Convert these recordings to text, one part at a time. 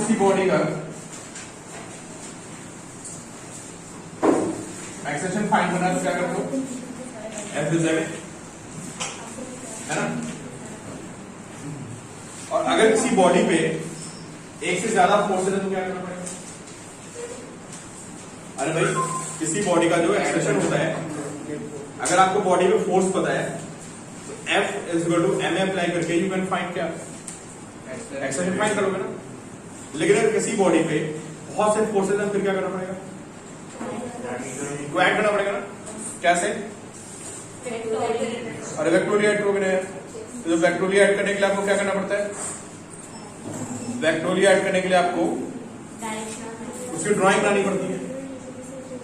किसी बॉडी का accession find करना है तो क्या करते हो, F इज है ना। और अगर किसी बॉडी पे एक से ज्यादा फोर्सेस है तो क्या करना पड़ेगा। अरे भाई किसी बॉडी का जो एक्सेशन होता है, अगर आपको बॉडी में फोर्स पता है तो F is equal to ma apply करके यू कैन फाइंड क्या, एक्सेशन फाइंड करोगे ना। लेकिन अगर किसी बॉडी पे बहुत से फोर्सेस हैं फिर क्या करना पड़ेगा, को ऐड करना पड़ेगा ना। कैसे, अरे वेक्टोरियल ऐड करोगे तो वेक्टोरियल ऐड करने के लिए आपको क्या करना पड़ता है, वेक्टोरियल ऐड करने के लिए आपको उसकी ड्राइंग बनानी पड़ती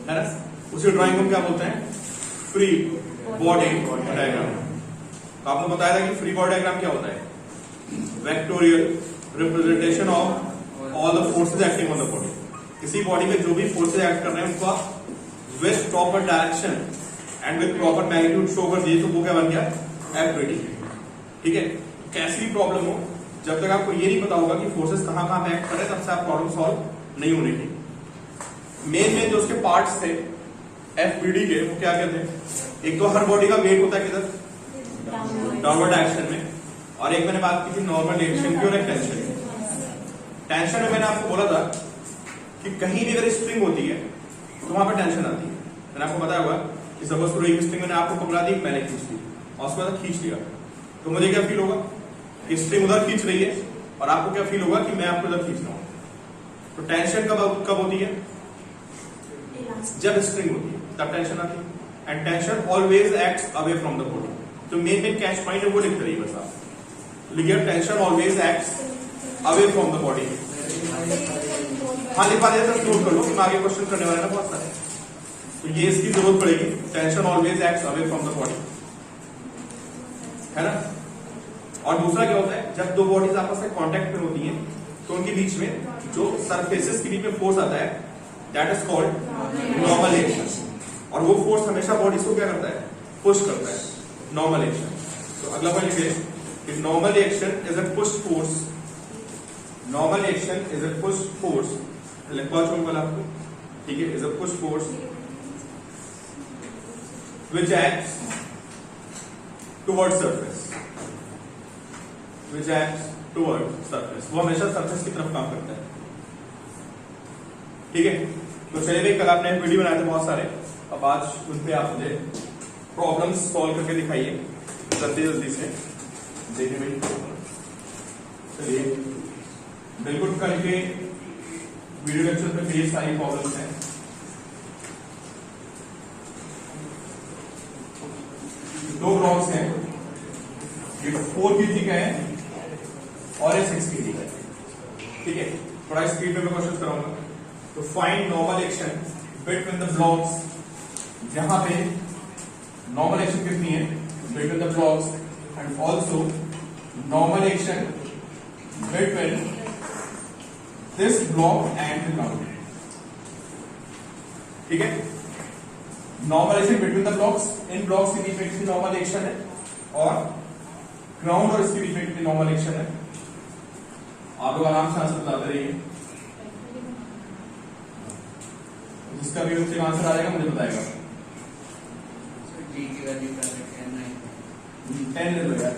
है ना। उसी ड्राइंग को क्या बोलते हैं, फ्री बॉडी डायग्राम। तो आपने बताया था कि फ्री बॉडी डायग्राम क्या होता है, vectorial representation of all the forces acting on the body. किसी बॉडी में जो भी फोर्सेस एक्ट कर रहे हैं उनका with proper direction and with proper magnitude show कर दिए तो वो क्या बन गया, एफबीडी। ठीक है, कैसी भी प्रॉब्लम हो, जब तक आपको ये नहीं पता होगा कि फोर्सेस कहां कहां पे एक्ट कर रहे हैं तब से आप प्रॉब्लम सॉल्व नहीं होने की। मेन जो उसके पार्ट्स थे एफबीडी के, वो क्या कहते हैं, एक तो हर बॉडी का वेट होता है किधर, डाउनवर्ड डायरेक्शन में, और एक मैंने बात की थी नॉर्मल डायरेक्शन की और एक टेंशन। टेंशन में मैंने आपको बोला था कि कहीं भी अगर स्प्रिंग होती है तो वहां पर टेंशन आती है। मैंने आपको बताया हुआ कि सपोज करो एक स्प्रिंग मैंने आपको पकड़ा दी, मैंने खींच ली और उसके बाद खींच लिया, तो मुझे क्या फील होगा कि स्प्रिंग उधर खींच रही है और आपको क्या फील होगा कि मैं आपको उधर खींच रहा हूं। तो टेंशन कब होती है, जब स्प्रिंग होती है तब टेंशन आती है। And tension always acts away from the body. तो मेन कैच पॉइंट है वो लिखते रहिए बस आप, लिखिए tension always acts away from the body. हाँ लिखवा दिया तो नोट कर लो, आगे क्वेश्चन करने वाले ना बहुत सारे, तो ये इसकी जरूरत पड़ेगी, tension always acts away from the body, है ना। और दूसरा क्या होता है, जब दो बॉडीज आपस में कांटेक्ट में होती हैं तो उनके बीच में जो सरफेसेस के बीच में फोर्स आता है that is called normal action. और वो फोर्स हमेशा बॉडीज को क्या करता है, पुश करता है, नॉर्मल एक्शन। तो अगला पॉइंट लिखिए कि normal action is a push force, normal action is a push force, लिखवा चुका आपको, ठीक है, is a push force which acts towards surface, which acts towards surface। वो हमेशा सरफेस की तरफ काम करता है, ठीक है। तो चलिए भाई, कल आपने वीडियो बनाए थे बहुत सारे, अब आज उन पे आप मुझे प्रॉब्लम्स सॉल्व करके दिखाइए जल्दी से। देखिए भाई, चलिए बिल्कुल कल के वीडियो लेक्चर पे ये सारी प्रॉब्लम्स हैं। दो ब्लॉक्स हैं, ये 4 kg का है और ये 6 kg का है, ठीक है। थोड़ा स्पीड में मैं क्वेश्चन कराऊंगा। तो find normal action between the blocks, जहां पे नॉर्मल एक्शन कितनी है between the blocks, and also normal action between this block and the ground, ठीक है। Normal action between the blocks, in blocks के बीच में कितनी नॉर्मल एक्शन है, और ग्राउंड और इसके बीच में कितनी नॉर्मल एक्शन है। आप लोग आराम से आंसर बताते रहिए, जिसका भी उससे आंसर आ जाएगा मुझे बताएगा। 10 ले लो यार।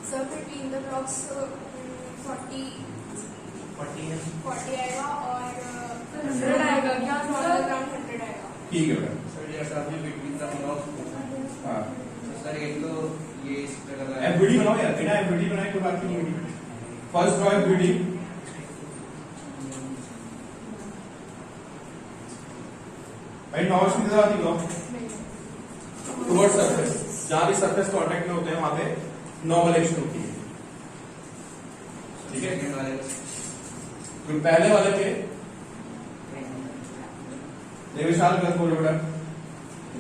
सर बिटवीन द ब्लॉक्स 40 आएगा और 100 आएगा, क्या ग्राउंड 100 आएगा, ठीक है बेटा। सर जैसा आपने बिटवीन द ब्लॉक्स पूछा, हाँ सर एक तो ये इस तरह का एफबीडी बनाओ यार, बिना एफबीडी बनाए कोई बात नहीं होगी। फर्स्ट ड्रॉ एफबीडी, भाई नॉर्मल किधर आती है, टुवर्ड सरफेस, जहां भी सरफेस कांटेक्ट में होते हैं वहां पे नॉर्मल एक्शन होती है, ठीक है। तो पहले वाले पे विशाल गलत बोल रहा है,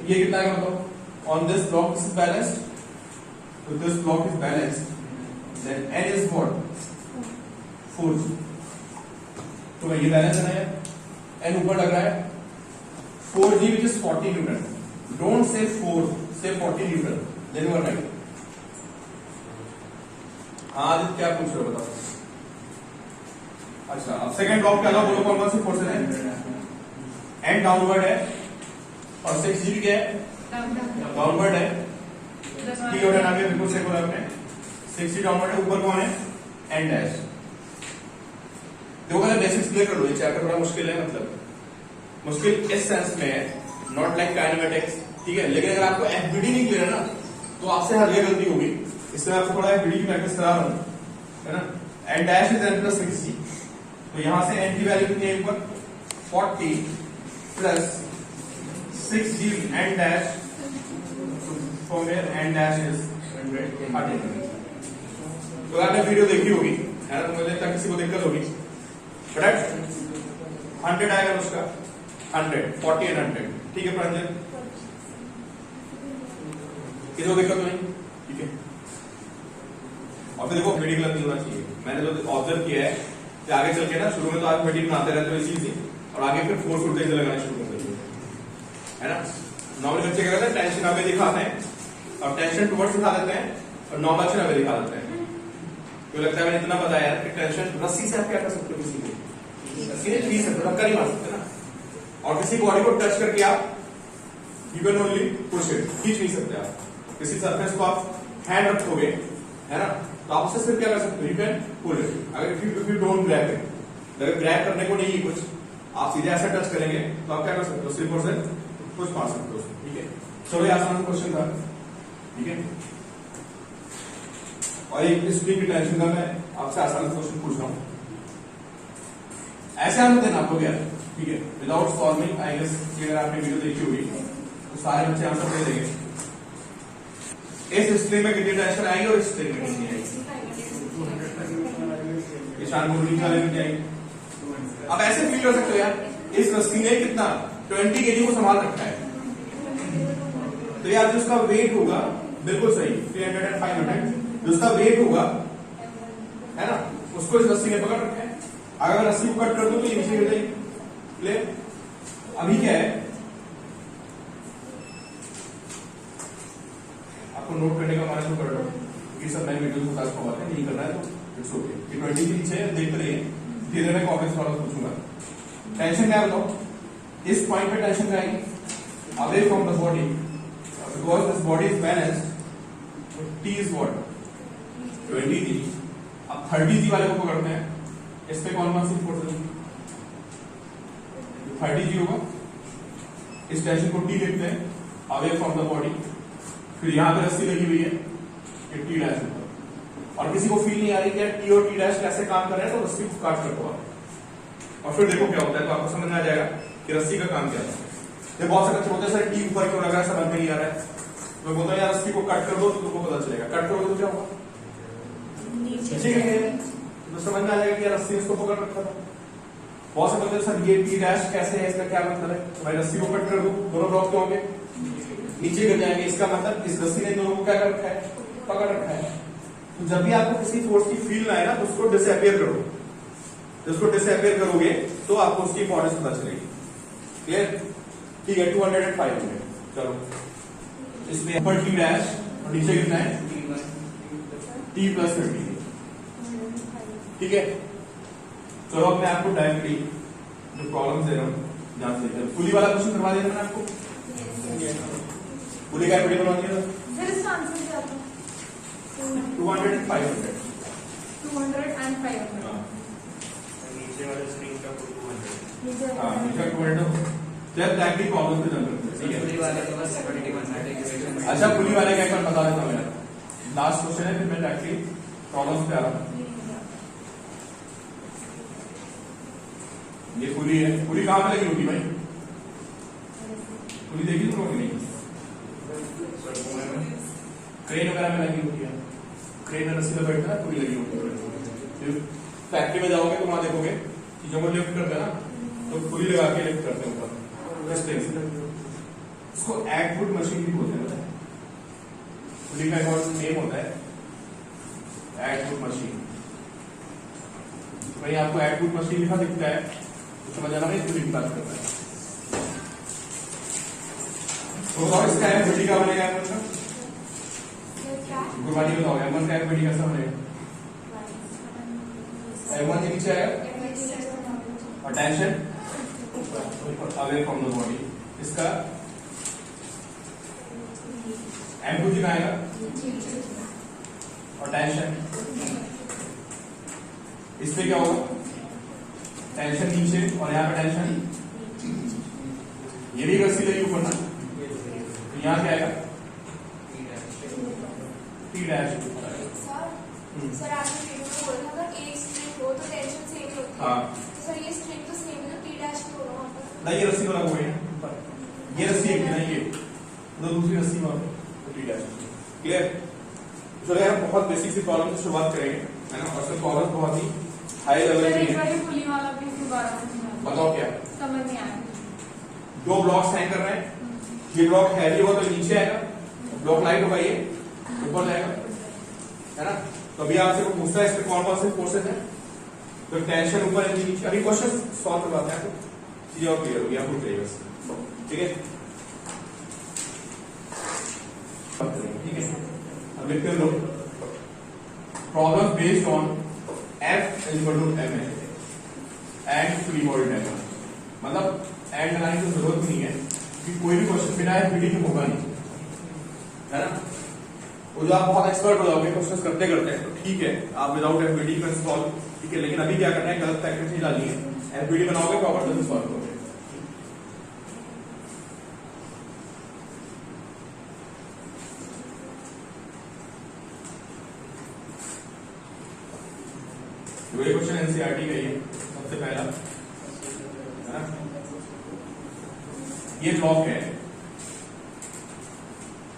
ये कितना है बताओ। On this block is balanced, तो this block is balanced, then n is what, force. तो ये बैलेंस है ना यार, n ऊपर लग रहा है, 4g which is 40 Newton. Don't say 4, say 40 Newton. Then you are right. हाँ आदित्य क्या पूछ रहे हो बताओ। अच्छा अब सेकंड ब्लॉक क्या था, बोलो कौन कौन सी फोर्सेज है। एंड डाउनवर्ड है और 6G क्या है, डाउनवर्ड है। ठीक है आगे बिल्कुल सही बोला आपने, 6G डाउनवर्ड है। ऊपर कौन है, एन डैश। देखो पहले बेसिक्स क्लियर कर लो, ये चैप्टर थोड़ा मुश्किल है, मतलब मुश्किल इस सेंस में है, नॉट लाइक काइनेमेटिक्स, ठीक है। लेकिन अगर आपको एफबीडी नहीं क्लियर है ना तो आपसे हर जगह गलती होगी, इसलिए आपको थोड़ा एफबीडी की प्रैक्टिस करा रहा हूं, है ना। N dash is n plus 6G, तो यहां से एन की वैल्यू कितनी है ऊपर 40 plus 6G n dash, from here n dash is 100। तो आपने वीडियो देखी होगी, है ना, तो मुझे लगता है किसी को दिक्कत होगी। बट 100 आएगा उसका, 100 40 एंड 100, ठीक है प्रांजल, किसी को दिक्कत नहीं, ठीक है। और फिर देखो मेडिकल नहीं होना चाहिए, मैंने जो ऑब्जर्व किया है कि आगे चल के ना शुरू में तो आप मेडिकल बनाते रहते हो इसी से, और आगे फिर फोर्स वोल्टेज लगाना शुरू कर देते हो, है ना। नॉर्मल बच्चे क्या करते हैं, टेंशन आगे दिखाते हैं और टेंशन टुवर्ड्स दिखा देते हैं और नॉर्मल से आगे दिखा देते हैं। तो लगता है मैंने इतना बताया यार कि टेंशन रस्सी से आप क्या कर सकते हो, किसी को रस्सी ने खींच सकते हो, धक्का नहीं मार सकते ना। और किसी बॉडी को टच करके आप you can only push it, खींच नहीं सकते आप। किसी सरफेस को आप हैंड रखोगे, है ना, तो आप उससे सिर्फ क्या कर सकते हो, यू कैन पुल इट। अगर if you don't grab it, अगर ग्रैब करने को नहीं है कुछ, आप सीधे ऐसा टच करेंगे तो आप क्या कर सकते हो, सिर्फ और सिर्फ कुछ मार सकते हो, ठीक है। चलो ये आसान क्वेश्चन था, ठीक है। और एक स्प्रिंग की टेंशन का मैं आपसे आसान क्वेश्चन पूछ रहा हूं, ऐसे आंसर देना आपको यार, ठीक है, विदाउट सॉल्विंग। आई गेस अगर आपने वीडियो देखी होगी तो सारे बच्चे आंसर दे देंगे। इस स्ट्रिंग में कितनी टेंशन आएगी और इस स्ट्रिंग में कितनी आएगी, ईशान को नीचे वाले में जाएगी। अब ऐसे फील कर सकते हो यार, इस रस्सी ने कितना 20 kg को संभाल रखा है, तो यार जो उसका वेट होगा, बिल्कुल सही 300 एंड 500, जो उसका वेट होगा, है ना, उसको इस रस्सी ने पकड़ रखा है। अगर रस्सी को कट कर दो तो ये नीचे गिर जाएगी, क्लियर। अभी क्या है, आपको नोट करने का माना शुरू कर दो, ये सब नए वीडियो को साथ पढ़ाते हैं, नहीं करना है तो इट्स ओके। ये 20 के नीचे देखते रहिए, धीरे मैं कॉमेंट्स वाला पूछूंगा। टेंशन क्या बताओ, इस पॉइंट पे टेंशन क्या आएगी, away from the body, because this body is balanced, T is what 20G। अब 30G वाले को पकड़ते हैं, इस पे कौन कौन सी फोर्स है, 30G होगा। इस टेंशन को T लिखते हैं, अवे फ्रॉम द बॉडी। फिर यहां पे रस्सी लगी हुई है, ये T डैश ऊपर, और किसी को फील नहीं आ रही कि T और T डैश कैसे काम कर रहे हैं, तो रस्सी को काट कर दो आप, और फिर देखो क्या होता है, तो आपको समझ में आ जाएगा कि रस्सी का काम क्या है। ये बहुत से बच्चे बोलते हैं सर T ऊपर क्यों लग रहा है, समझ में नहीं आ रहा है, तो बोलता है यार रस्सी को कट कर दो तो तुमको पता चलेगा, कट करोगे तो क्या होगा, नीचे गिरेगा, तो समझ में आ जाएगा कि यार रस्सी ने इसको पकड़ रखा था। बहुत से बोलते हैं सर ये T डैश कैसे है, इसका क्या मतलब है, तो भाई रस्सी को कट कर दो, दोनों ब्लॉक क्यों होंगे, नीचे गिर जाएंगे, इसका मतलब इस रस्सी ने दोनों को क्या कर रखा है, पकड़ रखा है। तो जब भी आपको किसी फोर्स की फील ना आए ना, तो उसको डिसअपियर करो, तो उसको डिसअपियर करोगे तो आपको उसकी इंपॉर्टेंस पता चलेगी, क्लियर। ठीक है 200 एंड 500, चलो इसमें ऊपर T डैश और नीचे कितना है T प्लस 30, ठीक है। चलो अब मैं आपको डायरेक्टली जो प्रॉब्लम दे रहा हूँ ध्यान से देखिए, पुली वाला क्वेश्चन करवा देना मैंने आपको, पुली का वीडियो बनवा दिया, फिर इसका आंसर क्या था, 200 एंड 500, 200 एंड 500, नीचे वाले स्ट्रिंग का 200, हाँ नीचे 200, जब डायरेक्टली प्रॉब्लम पे जल्द करते हैं, ठीक है। पुली वाले तो बस 71 इक्वेशन। अच्छा पुली वाले का एक बार बता देता हूँ यार, लास्ट क्वेश्चन है, फिर मैं डायरेक्टली प्रॉब्लम्स पे आ रहा हूँ। ये पुली है, पुली कहाँ पे लगी होगी भाई, पुली देखी तुम लोगों ने, क्रेन वगैरह में लगी होती है, क्रेन में रस्सी पे बैठता है, पुली लगी होती है। फैक्ट्री में जाओगे तो वहां देखोगे चीजों को लिफ्ट करते हैं ना, तो पुली लगा के लिफ्ट करते हैं ऊपर, इसको एगवुड मशीन भी बोलते हैं, पुली का एक और नेम होता है एगवुड मशीन। भाई आपको एगवुड मशीन लिखा दिखता है तो समझ आना भाई पुली की बात करता है। तो इसका एगवुड का बनेगा, मतलब गुरबानी बताओ एम1 का एगवुड कैसा बनेगा, M1 के नीचे आएगा और tension away from the body, इसका M2 कितना आएगा और टेंशन इस पे क्या होगा, टेंशन नीचे और यहाँ पे टेंशन, ये भी रस्सी लगी ऊपर ना, तो यहाँ क्या आएगा T डैश। सर आपने वीडियो में बोला था एक स्ट्रिंग हो तो टेंशन सेम ही होती है। हाँ तो सर ये स्ट्रिंग तो सेम है, तो टी डैश क्यों हो रहा है वहाँ पर? ना, ये रस्सी वाला वो है, ये रस्सी एक ना, ये तो दूसरी रस्सी वाला तो T डैश। क्लियर? चलो यार बहुत बेसिक सी प्रॉब्लम से शुरुआत करेंगे, है ना, और सब प्रॉब्लम बहुत ही हाई लेवल की है। पुली वाला भी दोबारा बताओ क्या समझ नहीं आया। दो ब्लॉक्स हैंग कर रहे हैं, ये ब्लॉक हैवी होगा तो नीचे आएगा, ब्लॉक लाइट होगा ये ऊपर जाएगा, है ना। तो अभी आपसे को पूछता है इस पे कौन कौन से फोर्सेस हैं, तो टेंशन ऊपर है नीचे। अभी क्वेश्चन सॉल्व करवाते हैं तो चीजें और क्लियर होगी, आपको क्लियर बस, ठीक है ठीक है। अब लिखते हैं लोग problem based on F equal to M and free body diagram, मतलब एंड लगाने की जरूरत नहीं है कि कोई भी क्वेश्चन बिना एफबीडी के होगा नहीं, है ना। वो जो आप बहुत एक्सपर्ट हो जाओगे क्वेश्चंस करते करते हैं तो ठीक है, आप विदाउट एफबीडी कर सॉल्व, ठीक है, लेकिन अभी क्या करना है, गलत प्रैक्टिस नहीं डालनी है, एफबीडी बनाओगे प्रॉपर तरह से सॉल्व करोगे। ये क्वेश्चन एनसीईआरटी का ही है सबसे पहला, है ना। ये ब्लॉक है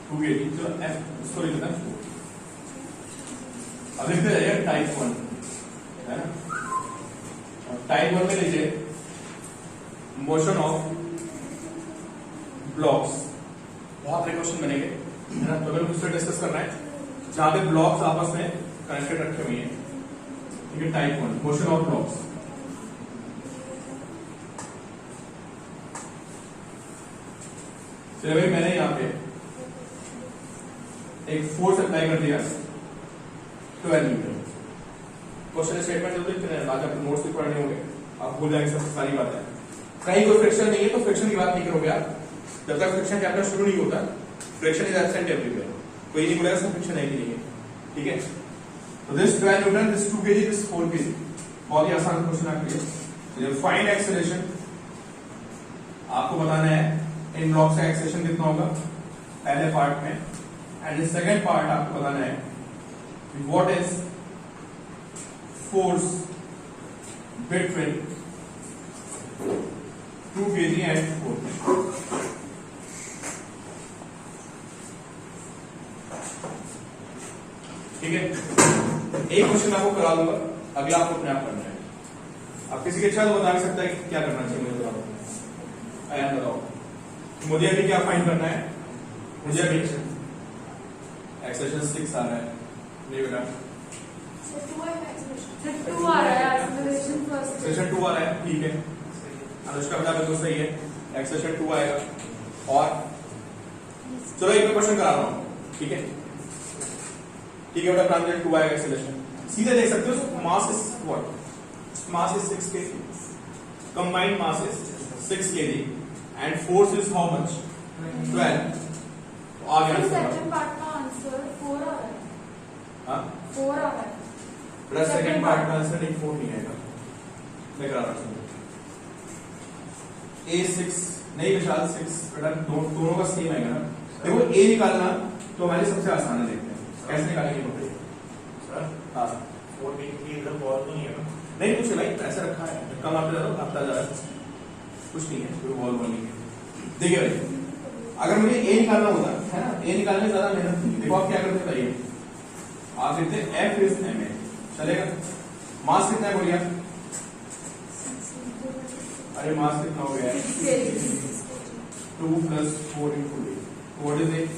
2 kg, चलो एफ इसको लिखना है। अब लिखते जाइए टाइप 1, है ना, और टाइप 1 में लीजिए मोशन ऑफ ब्लॉक्स, बहुत सारे क्वेश्चन बनेंगे, है ना। तो अगर कुछ डिस्कस करना है जहां पे ब्लॉक्स आपस में कनेक्टेड रखे हुए हैं, ठीक है, टाइप 1 मोशन ऑफ ब्लॉक्स। चलिए भाई मैंने यहाँ पे एक फोर्स अप्लाई कर दिया 12 न्यूटन। क्वेश्चन स्टेटमेंट जल्दी लिखते हैं, आज आपको नोट्स भी पढ़ने होंगे, आप भूल जाएंगे सब सारी बातें। कहीं कोई फ्रिक्शन नहीं है तो फ्रिक्शन की बात नहीं करोगे आप, जब तक फ्रिक्शन चैप्टर शुरू नहीं होता। फ्रिक्शन इज एब्सेंट एवरीवेयर, कोई नहीं बोलेगा सब फ्रिक्शन है कि नहीं है, ठीक है। तो this 12 Newton, this 2 kg, this 4 kg, बहुत ही आसान क्वेश्चन आपके लिए। फाइंड एक्सेलरेशन, आपको बताना है इन ब्लॉक्स का एक्सेलरेशन कितना होगा पहले पार्ट में, एंड सेकंड पार्ट आपको बताना है what is force between 2 kg and 4 kg। ठीक है, एक क्वेश्चन आपको करा दूंगा, अभी आपको अपने आप करना है। आप किसी के इच्छा तो बता सकता है कि क्या करना चाहिए मुझे, बताओ मुझे अभी क्या फाइंड करना है। मुझे अभी एक्सेलरेशन 6 आ रहा है, नहीं बेटा टू आ रहा है, एक्सेलरेशन फर्स्ट, एक्सेलरेशन 2 आ रहा है, ठीक है। अनुष्का बेटा बिल्कुल सही है, एक्सेलरेशन 2 आएगा। और चलो एक क्वेश्चन करा रहा हूं, ठीक है ठीक है बेटा, ट्रांजिट 2 आएगा एक्सेलरेशन, सीधे देख सकते हो। Mass is what, mass is 6 kg, combined mass is 6 kg and force is how much 12। तो आ गया सेकंड पार्ट का आंसर 4 आ रहा है। हां 4 आ रहा है बेटा, सेकंड पार्ट का आंसर नहीं 4 नहीं आएगा, मैं करा रहा हूं। A6 नहीं विशाल 6 बेटा, दोनों का सेम आएगा ना। देखो A निकालना तो हमारे सबसे आसान है, देखते हैं कैसे निकालेंगे बताइए सर। हाँ 4 kg की इधर बॉल तो नहीं है ना, नहीं कुछ भाई ऐसा रखा है, कम आप भागता जा रहा है, कुछ नहीं है, कोई बॉल नहीं है। देखिए भाई अगर मुझे ए निकालना होता है ना, ए निकालने में ज्यादा मेहनत नहीं। देखो आप क्या करते बताइए, आप लिखते एफ इज एम ए, चलेगा। मास कितना है बोलिए, अरे मास कितना हो गया 2 + 4 × 8, what is it,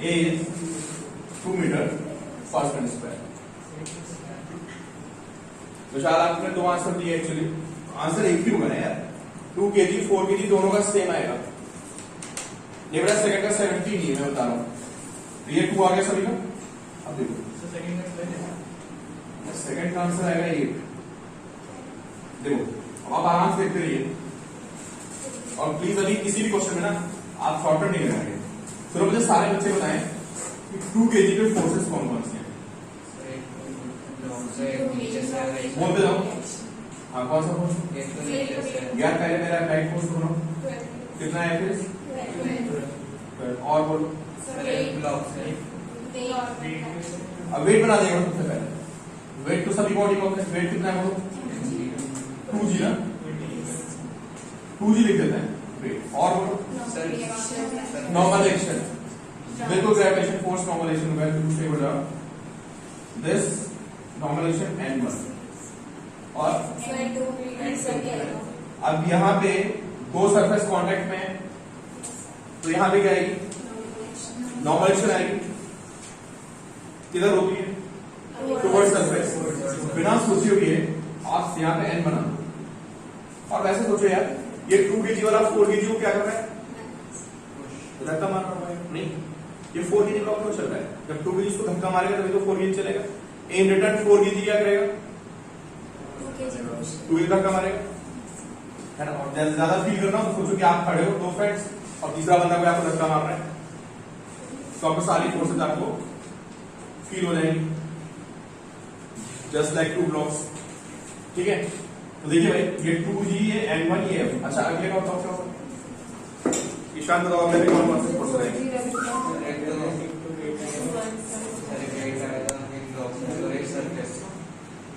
a is 2 metre per second square. Vishal आपने दो आंसर दिए, एक्चुअली आंसर एक ही होगा ना यार, 2 kg 4 kg दोनों का सेम आएगा। ये बड़ा सेकंड का 70 नहीं है, मैं बता रहा हूं। तो ये 2 आ गया सभी का। अब देखो सेकंड का सेकंड का आंसर आएगा 8। देखो अब आप आराम से देखते रहिए और प्लीज अभी किसी भी क्वेश्चन में ना आप शॉर्टकट नहीं लगाएंगे। चलो मुझे सारे बच्चे बताएं कि 2 kg के फोर्सेस कौन कौन से हैं। बोलते जाओ। हाँ कौन सा फोर्स? यार पहले मेरा अप्लाइड फोर्स बोलो कितना है फिर? और बोलो। अब वेट बना देगा सबसे पहले। वेट तो सभी बॉडी का होता है। वेट कितना है बोलो? 2g ना, 2g लिख देते हैं वेट। और बोलो नॉर्मल एक्शन, बिल्कुल ग्रेविटेशन फोर्स नॉर्मल एक्शन होगा। दूसरे बोला दिस नॉर्मल एक्शन n1। और अब यहाँ पे दो सरफेस कांटेक्ट में है तो यहाँ पे क्या आएगी? नॉर्मल एक्शन आएगी। किधर होती है? Towards surface. बिना सोचे हुए आप यहाँ पे n बना दो। और वैसे सोचो यार, ये 2 kg वाला 4 kg को क्या कर रहा है? धक्का मार रहा है। नहीं, ये 4 kg का अप्रोच चल रहा है। जब 2 kg इसको धक्का मारेगा तभी तो 4 kg चलेगा। इन रिटर्न 4 kg क्या करेगा? 2 kg धक्का मारेगा, है ना। और ज्यादा फील करना तो सोचो कि आप खड़े हो, 2 फ्रेंड्स, और तीसरा बंदा कोई आपको धक्का मार रहा है, तो आपको सारी फोर्सेस आपको फील हो जाएंगी, जस्ट लाइक 2 ब्लॉक्स। ठीक है, तो देखिए भाई, ये 2g ये n1 ये f। अच्छा अगले का बताओ क्या होगा? ईशान बताओ अगले कौन कौन से फोर्स रहेंगे?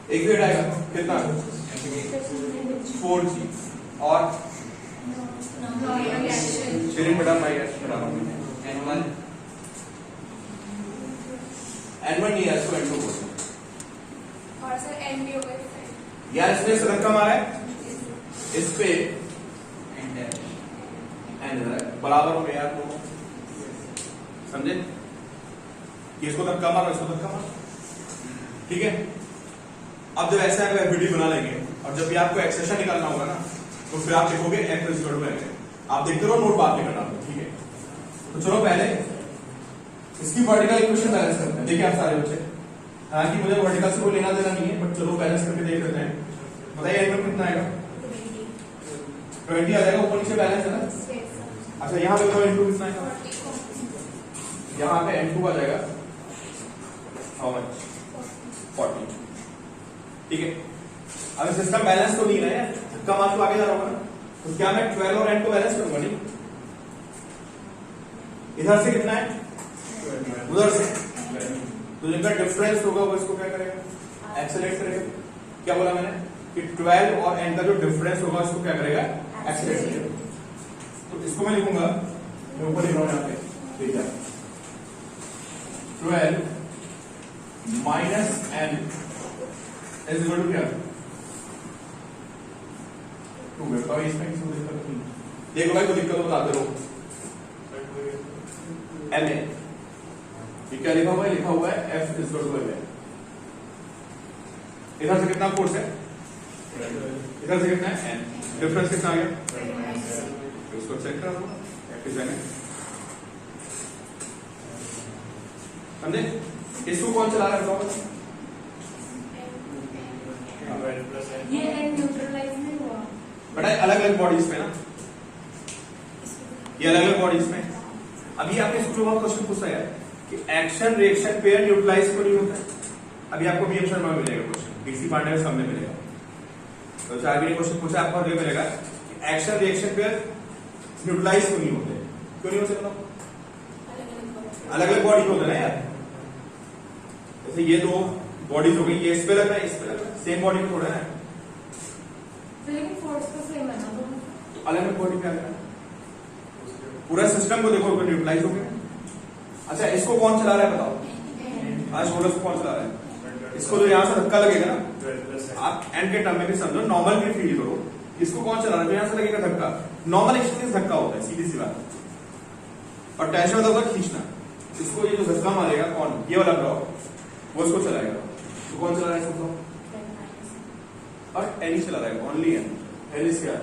एक वेट आएगा कितना? 4g। और शेरिंग बटा माइनस n1 नहीं है, इसको n2 बोलते हैं। और सर n भी होगा यार इसमें से धक्का मारा है, इस पे n बराबर हो गया यार, दोनों समझे? इसको धक्का मारो, इसको धक्का मारो। ठीक है, अब जब ऐसा एफबीडी बना लेंगे और जब भी आपको एक्सेशन निकालना होगा ना, तो फिर आप लिखोगे f = f। आप देखते रहो, नोट बाद में करना। ठीक है, तो चलो पहले इसकी वर्टिकल इक्वेशन बैलेंस करते हैं। देखिए आप सारे बच्चे, हालांकि मुझे वर्टिकल से कोई लेना देना नहीं है, बट चलो बैलेंस करके देख लेते हैं। बताइए n1 कितना आएगा? 20 आ जाएगा, ऊपर नीचे बैलेंस है ना। अच्छा यहाँ पे बताओ n2 कितना आएगा? यहाँ पे n2 आ जाएगा हाउ मच? 40। ठीक है, अब सिस्टम बैलेंस तो नहीं है, धक्का मार तो आगे जा रहा होगा ना, तो क्या मैं 12 और n को बैलेंस करूंगा? नहीं, इधर से कितना है, उधर से, तो जिनका डिफरेंस होगा वो इसको क्या करेगा? एक्सेलरेट करेगा। क्या बोला मैंने कि 12 और n का जो डिफरेंस होगा इसको क्या करेगा? एक्सेलरेट करेगा। तो इसको मैं लिखूंगा, मैं ऊपर लिख रहा हूं यहाँ पे, ठीक है, 12 minus n is equal to क्या? 2। बताओ इसमें किसी को दिक्कत नहीं? देखो भाई, कोई दिक्कत हो बताते रहो। n है, ये क्या लिखा हुआ है? लिखा हुआ है f = f। इधर से कितना फोर्स है? इधर से कितना है? n। डिफरेंस कितना आ गया? इसको चेक करो, समझे? इसको कौन चला रहा है बताओ? ये n न्यूट्रलाइज नहीं हुआ, बट अलग अलग बॉडीज में ना, ये अलग अलग बॉडीज में। अभी आपने इसको बहुत क्वेश्चन पूछा है कि एक्शन रिएक्शन पेयर न्यूट्रलाइज क्यों नहीं होता है। अभी आपको बीएम शर्मा में मिलेगा क्वेश्चन, डीसी पांडे के सामने मिलेगा। तो 4 भी क्वेश्चन पूछा आपको अगले मिलेगा कि एक्शन रिएक्शन पेयर न्यूट्रलाइज क्यों नहीं होते? क्यों नहीं होते? मतलब अलग अलग बॉडी होते ना यार। जैसे ये 2 बॉडीज हो गई, ये इस पे लग रहा है, इस पे लग रहा है, सेम बॉडी में थोड़ा है, लेकिन फोर्स तो सेम है ना, तो अलग अलग बॉडी पे आ गया। पूरा सिस्टम को देखो, न्यूट्रलाइज हो गया। अच्छा इसको कौन चला रहा है बताओ? आज शोल्डर को कौन चला रहा है? इसको जो यहाँ से धक्का लगेगा ना, आप एंड के टर्म में भी समझो, नॉर्मल भी फील करो, इसको कौन चला रहा है? जो यहाँ से लगेगा धक्का, नॉर्मल एक्शन में धक्का होता है, सीधी सी बात। और टेंशन होता होगा खींचना, इसको ये जो धक्का मारेगा कौन? ये वाला ब्लॉक, वो इसको चलाएगा। तो कौन चला रहा है इसको? और एन ही चला रहा है, ओनली एन। एन इज क्या?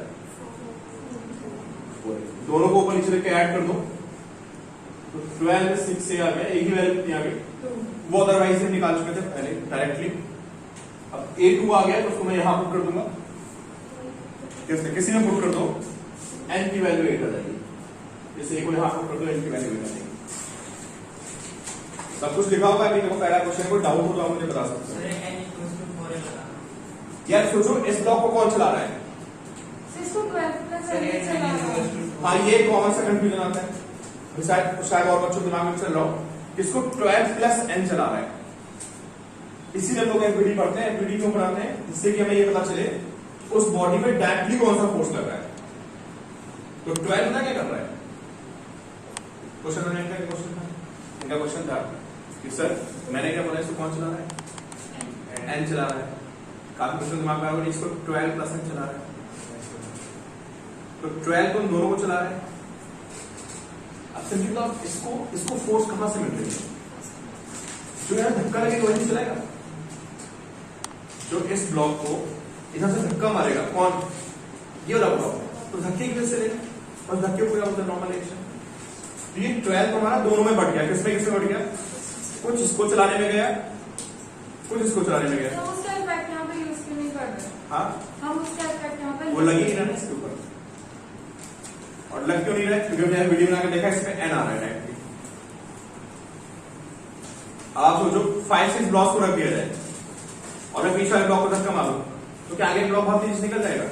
दोनों को ऊपर नीचे लेके ऐड कर दो, तो 12 में 6 से आ गया, एक ही वैल्यू कितनी आ गई? वो अदरवाइज हम निकाल चुके थे पहले डायरेक्टली। अब A2 आ गया तो उसको मैं यहां पुट कर दूंगा, किसी में पुट कर दो, n की वैल्यू 8 आ जाएगी। जैसे A को यहां पुट कर दो, n की वैल्यू 8 आ जाएगी। सब कुछ लिखा होगा अभी। देखो पहला क्वेश्चन को डाउट हो तो आप मुझे बता सकते हैं। यार सोचो इस ब्लॉक को कौन चला रहा है? इसको 12 प्लस n चला रहा है। हाँ ये कॉमन सा कंफ्यूजन आता है, शायद और बच्चों दिमाग में चल रहा हो, इसको 12 प्लस n चला रहा है। इसीलिए लोग एफबीडी पढ़ते हैं। एफबीडी क्यों पढ़ाते हैं? जिससे कि हमें ये पता चले उस बॉडी में डायरेक्टली कौन सा फोर्स लग रहा है। तो 12 ना क्या कर रहा है? क्वेश्चन में क्या क्वेश्चन था? इनका क्वेश्चन था कि सर मैंने क्या बोला, इसको कौन चला रहा है? n चला रहा है। काफी क्वेश्चन दिमाग में आया, इसको 12 प्लस n चला रहा है। तो 12 को दोनों को चला रहे हैं। अब सिंपली तो इसको फोर्स कहां से मिल रही है? जो यहां धक्का लगेगा वही चलाएगा। जो इस ब्लॉक को इधर से धक्का मारेगा कौन? ये वाला ब्लॉक, तो धक्के की वजह से चलेगा, और धक्के पूरा होता है नॉर्मल एक्शन। तो ये 12 हमारा दोनों में बढ़ गया। किसमें किसमें बढ़ गया? कुछ इसको चलाने में गया, कुछ इसको चलाने में गया। तो उसका इफेक्ट यहाँ पे यूज क्यों नहीं कर रहे? हाँ हम उसका इफेक्ट यहाँ पे वो लगी ही ना इसके ऊपर। और लग क्यों नहीं रहा है? क्योंकि हमने वीडियो बना के देखा इसमें n आ रहा है डायरेक्टली। आप सोचो 5-6 ब्लॉक्स को रख दिया जाए और मैं पीछे वाले ब्लॉक को धक्का मारूं तो क्या आगे ब्लॉक बहुत तेजी से निकल जाएगा?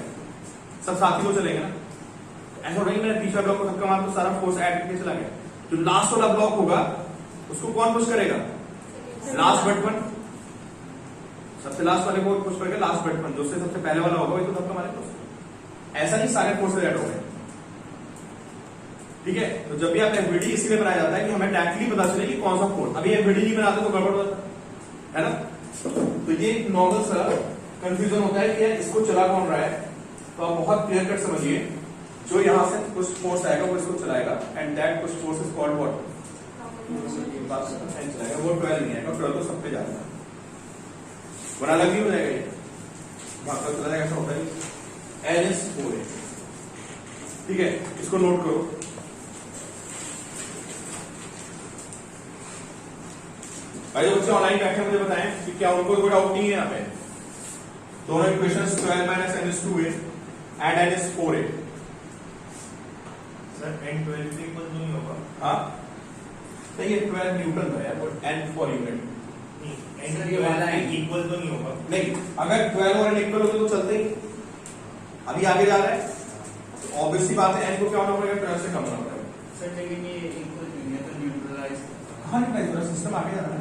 सब साथ ही को चलेगा ना। ऐसा नहीं मैंने पीछे ब्लॉक को धक्का मारा तो सारा फोर्स ऐड करके चला गया। जो लास्ट वाला ब्लॉक होगा उसको कौन पुश करेगा? Last button. सबसे लास्ट वाले को पुश करेगा लास्ट बटन। जो सबसे पहले वाला होगा वही तो धक्का मारेगा। ऐसा नहीं सारे फोर्सेज ऐड हो गए। ठीक है, तो जब भी आप एफबीडी इसीलिए बनाया जाता है कि हमें डायरेक्टली पता चले कि कौन सा फोर्स। अभी एफबीडी नहीं बनाते तो गड़बड़ होता है ना। तो ये एक नॉर्मल सा कंफ्यूजन होता है कि यार इसको चला कौन रहा है। तो आप बहुत क्लियर कट समझिए, जो यहां से कुछ फोर्स आएगा वो इसको चलाएगा, एंड दैट कुछ फोर्स इज कॉल्ड व्हाट? चलाएगा। वो 12 नहीं आएगा, 12 तो सब पे जाएगा, वरना अलग ही हो जाएगा। ये भाग चला जाएगा, ऐसा होता है। NS4 ठीक है, इसको नोट करो। भाई जो बच्चे ऑनलाइन बैठे मुझे बताएं कि क्या उनको कोई डाउट नहीं है यहाँ पे? दोनों equations 12 - NS2A and NS4A। Sir n12 से इक्वल तो नहीं होगा? हाँ नहीं, ये 12 न्यूटन का है, but n for unit n12 equal तो नहीं होगा? नहीं। अगर 12 और n इक्वल होते तो चलते ही। अभी आगे जा रहा है तो ऑब्वियसली बात है n को क्या होना पड़ेगा? 12 से कम होना पड़ेगा। सर लेकिन ये इक्वल नहीं है तो न्यूट्रलाइज हाँ नहीं, पूरा सिस्टम आगे जा रहा है,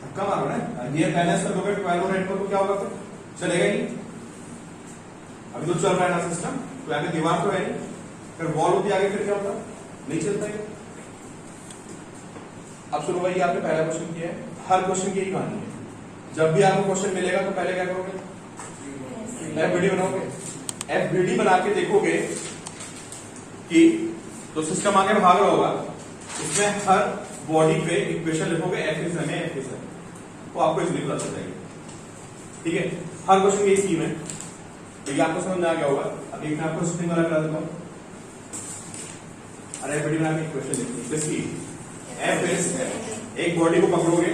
धक्का मारो ना। ये बैलेंस कर दोगे 12 और n को तो क्या होगा? फिर चलेगा ही। अभी तो चल रहा है ना सिस्टम, तो आगे दीवार तो है नहीं, फिर वॉल होती आगे, फिर क्या होता? नहीं चलता है। अब शुरू भाई आपने पहला क्वेश्चन किया है। हर क्वेश्चन की कहानी है। जब भी आपको क्वेश्चन मिलेगा तो पहले क्या करोगे? एफबीडी बनाओगे। एफबीडी बना के देखोगे कि तो सिस्टम आगे भाग रहा होगा, इसमें हर बॉडी पे इक्वेशन लिखोगे, F is M F is M, तो आपको इजीली पता चल जाएगी। ठीक है, हर क्वेश्चन की स्कीम है। तो ये आपको समझ में आ गया होगा। अब एक मैं आपको स्ट्रिंग वाला करा देता हूं। अरे एफबीडी बना के इक्वेशन लिखिए। एफ इज एक बॉडी को पकड़ोगे,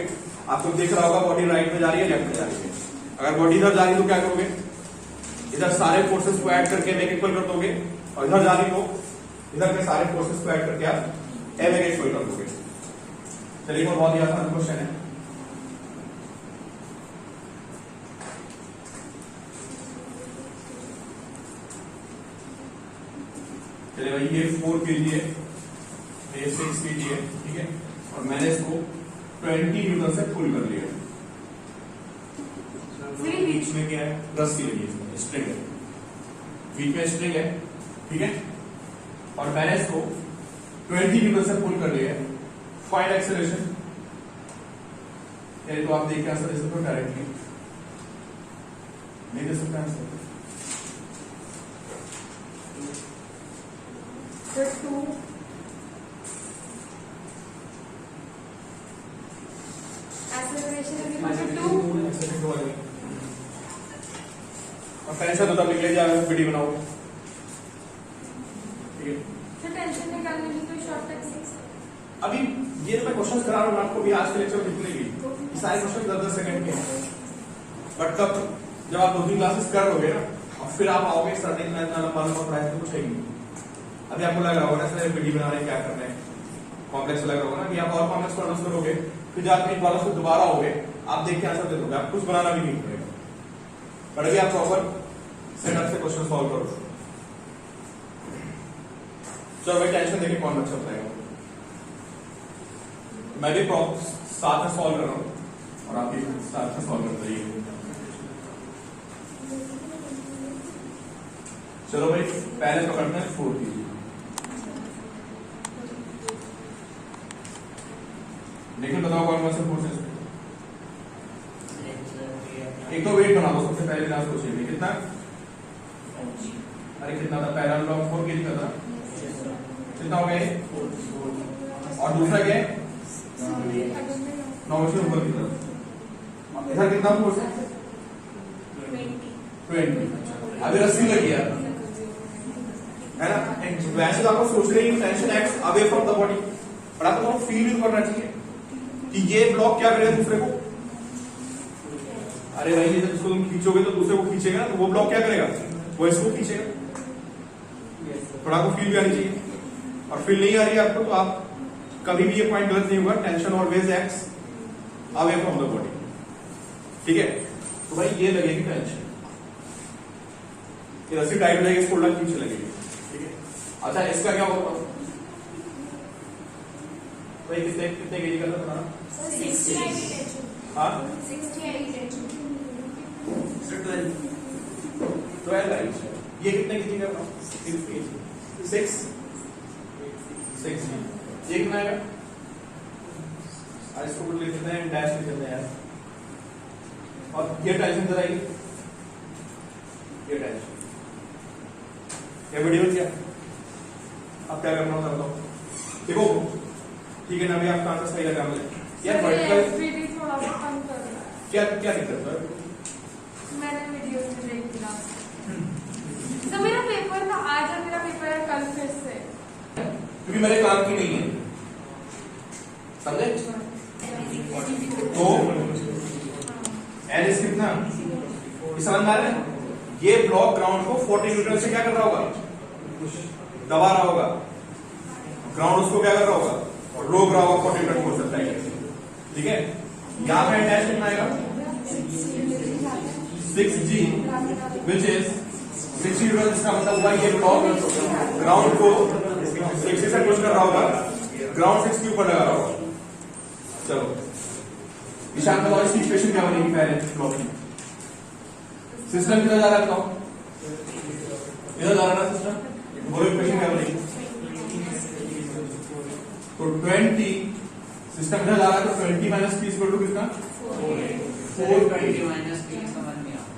आपको दिख रहा होगा बॉडी राइट में जा रही है लेफ्ट में जा रही है। अगर बॉडी इधर जा रही है तो क्या करोगे? इधर सारे फोर्सेस को ऐड करके एम इक्वल कर दोगे, और इधर जा रही हो इधर के सारे फोर्सेस को ऐड करके आप एम इक्वल कर दोगे। चलिए बहुत ही आसान क्वेश्चन है। चलिए भाई ये 4 kg है, ये 6 kg है, ठीक है, और मैंने इसको 20 न्यूटन से पुल कर लिया। बीच में क्या है? रस्सी लगी है, स्ट्रिंग है, बीच में स्ट्रिंग है, ठीक है, और मैंने इसको 20 न्यूटन से पुल कर लिया है। Find acceleration. तो आप देखिए आंसर दे सकते हो डायरेक्टली, नहीं दे सकते आंसर? और टेंशन तो तब निकले जब वीडियो बनाओगे। ठीक है, तो टेंशन निकालने की कोई शॉर्टकट है? अभी ये तो मैं क्वेश्चन करा रहा हूँ आपको भी आज के लेक्चर में जितने भी सारे क्वेश्चन 10-10 सेकंड के हैं। बट कब, जब आप 2-3 क्लासेस कर लोगे ना और फिर आप आओगे स्टार्टिंग में इतना लंबा लंबा पढ़ाया तो कुछ है ही नहीं। अभी आपको लग रहा होगा ना सर वीडियो बना रहे हैं क्या करना है, कॉम्प्लेक्स लग रहा होगा ना कि आप और कॉम्प्लेक्स पढ़ना शुरू करोगे, फिर जब एक बार उसको दोबारा होगे आप देख के आंसर दे दोगे, आप कुछ बनाना भी नहीं पड़ेगा। बट अभी आप प्रॉपर सेटअप से क्वेश्चन सॉल्व करो। चलो भाई टेंशन देखिए कौन अच्छा बताएगा। मैं भी साथ में सॉल्व कर रहा हूँ और आप भी साथ में सॉल्व कर रही। चलो भाई पहले पकड़ते हैं 4 कीजिए। लेकिन बताओ कौन सा फोर्सेस, एक तो वेट बना दो सबसे पहले क्लास को चाहिए कितना, अरे कितना था पहला लॉग 4 kg का था, कितना हो गया और दूसरा क्या है 9 से ऊपर की तरफ, इधर कितना फोर्स है 20। अभी रस्सी लगी है ना, वैसे तो आपको सोच रहे हैं tension act away from the body, पर आपको फील भी करना चाहिए कि ये ब्लॉक क्या करेगा दूसरे को। अरे भाई जब इसको तुम खींचोगे तो दूसरे को खींचेगा, तो वो ब्लॉक क्या करेगा वो इसको खींचेगा। थोड़ा आपको फील भी आनी चाहिए, और फील नहीं आ रही है आपको तो आप कभी भी ये पॉइंट गलत नहीं होगा, tension always acts away from the body, ठीक है। तो भाई ये लगेगी टेंशन, ये रस्सी टाइट हो जाएगी, इसको उल्टा खींच लगेगी, ठीक है। अच्छा इसका क्या होगा भाई, कितने कितने केजी का था तुम्हारा? 60 हाँ 12 ये कितने केजी का था? 6 ये कितना है? इसको कुछ लिख देते हैं, डैश लिख देते हैं यार। और ये टेंशन जरा ये टेंशन ये वीडियो क्या अब क्या करना होता बताओ। देखो ठीक है ना, अभी आपका आंसर सही लगा मुझे यार। वर्टिकल थोड़ा बहुत कम कर रहा है, क्या क्या दिक्कत है? मैंने वीडियो में देख दिया। तो मेरा पेपर था आज और मेरा पेपर है कल फिर से, क्योंकि मेरे काम की नहीं है, समझे? तो एल कितना समझ में आ रहा है? ये ब्लॉक ग्राउंड को 40 न्यूटन से क्या कर रहा होगा, दबा रहा होगा। ग्राउंड उसको क्या कर रहा होगा, रोक रहा होगा 40 न्यूटन फोर्स अप्लाई करके, ठीक है। यहां पे डैश कितना आएगा 6G विच इज 60 न्यूटन, इसका मतलब हुआ ये ब्लॉक ग्राउंड को 60 से पुश कर रहा होगा, ग्राउंड 6 के ऊपर लगा रहा होगा। चलो ईशान बताओ इसकी इक्वेशन क्या बनेगी पहले ब्लॉक की। सिस्टम किधर जा रहा है बताओ, इधर जा रहा है सिस्टम, बोलो इक्वेशन क्या बनेगी। तो 20 सिस्टम इधर जा रहा है तो 20 माइनस p इक्वल टू कितना 420 माइनस p समझ नहीं आता,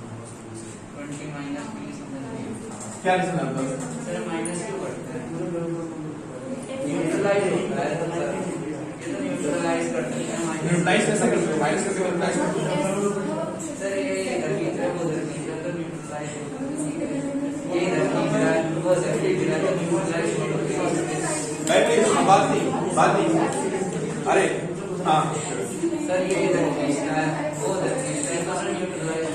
20 माइनस p समझ नहीं आता, क्या रीजन आता है सर माइनस क्यों करते हैं, न्यूट्रलाइज होता है सर, ये तो न्यूट्रलाइज करते हैं, न्यूट्रलाइज कैसे करते हैं, माइनस कैसे न्यूट्रलाइज करते हैं सर, ये इधर है उधर तो न्यूट्रलाइज होता है, ये इधर वो सर ये इधर तो न्यूट्रलाइज होता है। नहीं बात नहीं अरे हाँ सर ये इधर खींचना है वो उधर खींचना है, तो न्यूट्रलाइज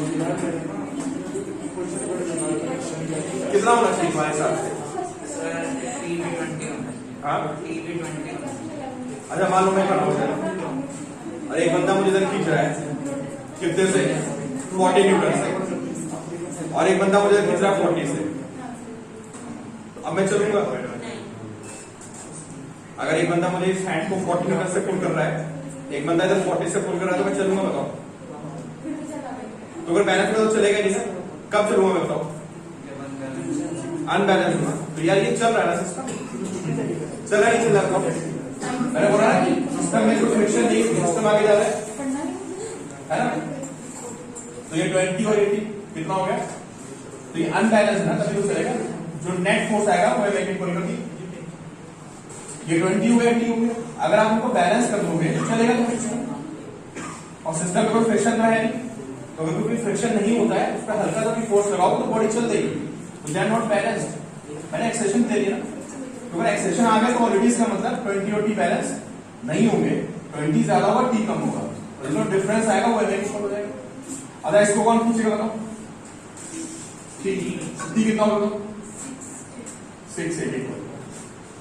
कितना होना चाहिए हमारे हिसाब से सर TB20 होना चाहिए, हाँ TB20। अच्छा मान लो मैं खड़ा हो जाए, अरे एक बंदा मुझे इधर खींच रहा है कितने से 40 न्यूटन से, और एक बंदा मुझे खींच रहा है 40 से, तो अब मैं चलूंगा। अगर एक बंदा मुझे इस हैंड को 40 न्यूटन से पुल कर रहा है, एक बंदा इधर 40 से पुल कर रहा है, तो मैं चलूंगा बताओ। तो अगर बैलेंस में तो चलेगा नहीं सर, कब चलूंगा मैं बताओ, अनबैलेंस हुआ। तो यार ये चल रहा है ना सिस्टम, चल रहा है नहीं चल रहा, मैंने बोला ना सिस्टम में जो फ्रिक्शन नहीं, सिस्टम आगे जा रहा है ना। तो ये 20 और 80 कितना हो गया, तो ये अनबैलेंस है ना, तभी तो चलेगा। जो नेट फोर्स आएगा वो मैग्नेटिक पोल की, ये 20 हो गया 80 हो गया। अगर आप उनको बैलेंस कर दोगे तो चलेगा तो, और सिस्टम में कोई फ्रिक्शन रहा है नहीं, तो अगर कोई फ्रिक्शन नहीं होता है उस पर हल्का सा भी फोर्स लगाओ तो बॉडी चल देगी, तो दे आर नॉट बैलेंस्ड। मैंने एक्सेशन दे दिया ना, तो अगर एक्सेशन आ गया तो ऑलरेडी इसका मतलब 20 और t बैलेंस नहीं होंगे, 20 ज्यादा होगा t कम होगा, तो जो डिफरेंस आएगा वो मैग्नेटिक पोल हो जाएगा। अच्छा इसको कौन पूछेगा बताओ? टी कितना होगा? 6 8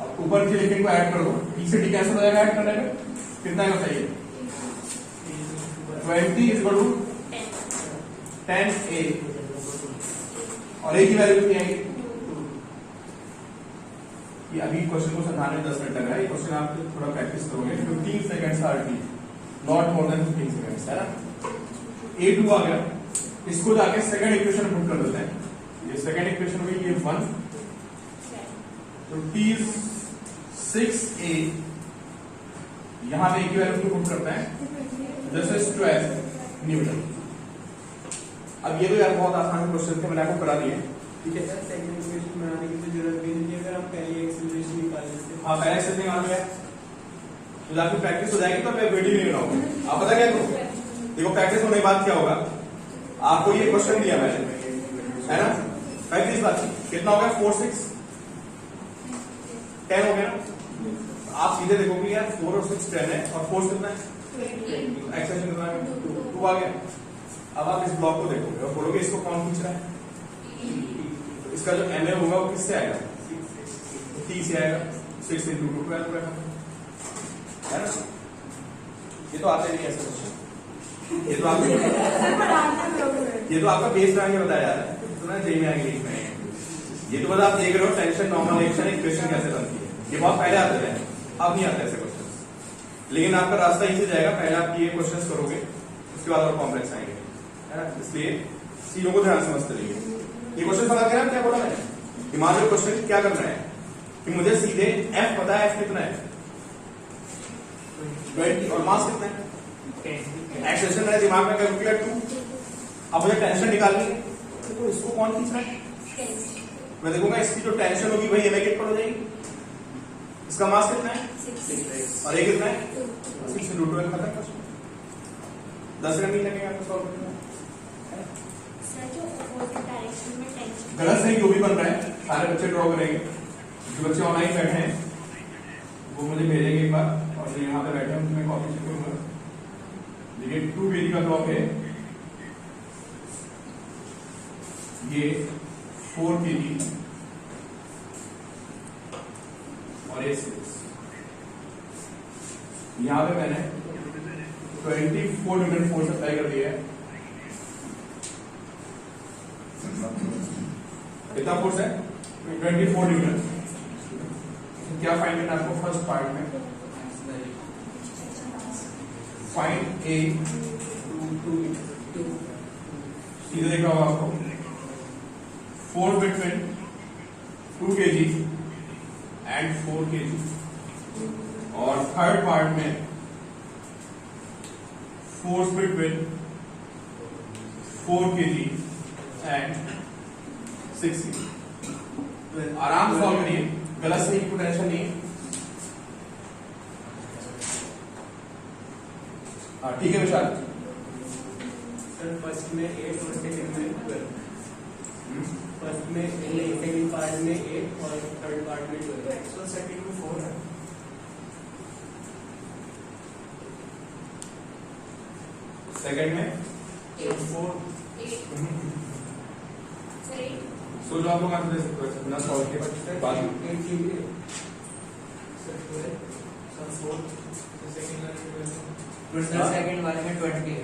अब ऊपर के लेकिन को ऐड कर दो, टी से टी कैसे हो जाएगा ऐड करने में? कितना होता है? 20 इज इक्वल टू 10a और a की वैल्यू कितनी आएगी? ये अभी क्वेश्चन को समझाने में 10 मिनट लग रहा है। ये क्वेश्चन आप थोड़ा प्रैक्टिस करोगे 15 seconds R T, not more than 15 seconds, है ना? a2 आ गया, इसको जाके सेकंड इक्वेशन पुट कर देते हैं। ये सेकंड इक्वेशन हुई ये 1, तो t 6a यहां पे a की वैल्यू पुट करते हैं, दिस इज 12 न्यूटन। अब ये तो यार बहुत आसान क्वेश्चन थे, मैंने आपको करा दिए, ठीक है? सेकंड इक्वेशन बनाने की तो जरूरत भी नहीं है अगर आप पहले एक्सेलरेशन निकाल लेते। हाँ पहले से निकाल लिया तो जाके प्रैक्टिस हो जाएगी, तो मैं वीडियो नहीं बनाऊंगा। आप पता क्या करो, देखो प्रैक्टिस होने के बाद क्या होगा, आपको ये क्वेश्चन दिया मैंने, है ना? प्रैक्टिस बात कितना हो गया? 4 6 10 हो गया ना? आप सीधे देखोगे यार 4 और 6 10 है, और 4 कितना है? एक्सटेंशन कितना है? 2 आ गया। अब आप इस ब्लॉक को देखोगे और बोलोगे इसको कौन पूछ रहा है? इसका जो एम ए होगा वो किससे आएगा? 30 से आएगा, 6 into 2 12 है ना? ये तो आते नहीं ऐसे क्वेश्चन, ये तो आपको ये तो आपका बेस बना के बताया जा रहा है, सुना जेई में आगे लिखना है। ये तो बस आप देख रहे हो टेंशन नॉर्मल एक्शन इक्वेशन कैसे बनती है, ये बहुत पहले आते हैं, अब नहीं आते ऐसे क्वेश्चन। लेकिन आपका रास्ता इसी जाएगा, पहले आप ये क्वेश्चन करोगे उसके बाद और कॉम्प्लेक्स आएंगे, है ना? इसलिए चीजों को ध्यान से समझते रहिए। ये क्वेश्चन समझ गए क्या बोला मैंने? मान लो क्वेश्चन क्या करना है कि मुझे सीधे f पता है, f कितना है? 20 और मास कितना है? एक्सेलेरेशन मेरे दिमाग में कैलकुलेट 2। अब मुझे टेंशन निकालनी है, तो इसको कौन खींच रहा है? मैं देखूंगा इसकी जो टेंशन होगी वही एम पर हो जाएगी। इसका मास कितना है? 6 और ये कितना है? 6 into 12 खत्म क्वेश्चन। 10 सेकंड नहीं लगेगा आपको सॉल्व करने में। गलत सही जो भी बन रहा है सारे बच्चे ड्रॉ करेंगे। जो बच्चे ऑनलाइन बैठे हैं वो मुझे भेजेंगे एक बार, और जो यहाँ पे बैठे हैं उनकी मैं कॉपी चेक करूंगा। देखिए 2 kg का ब्लॉक है, ये 4 kg और ये 6। यहाँ पे मैंने 24 न्यूटन फोर्स अप्लाई कर दिया है। कितना फोर्स है? 24 न्यूटन। क्या फाइंड करना आपको? फर्स्ट पार्ट में फाइंड ए, सीधे देख रहा होगा आपको, 4 between 2 kg and 4 kg, और थर्ड पार्ट में force between 4 kg and 6 kg। आराम से सॉल्व करिए, गलत सही की टेंशन नहीं है। हाँ ठीक है विशाल। सर फर्स्ट में 8 और सेकंड में 12। फर्स्ट में सेकंड पार्ट में 8 और थर्ड पार्ट में 12। तो सेकंड में 4 है, सेकंड में 4। सो जो आप लोग आंसर दे सकते हो बिना सॉल्व के बाद में। सेकंड वाले में 20 है।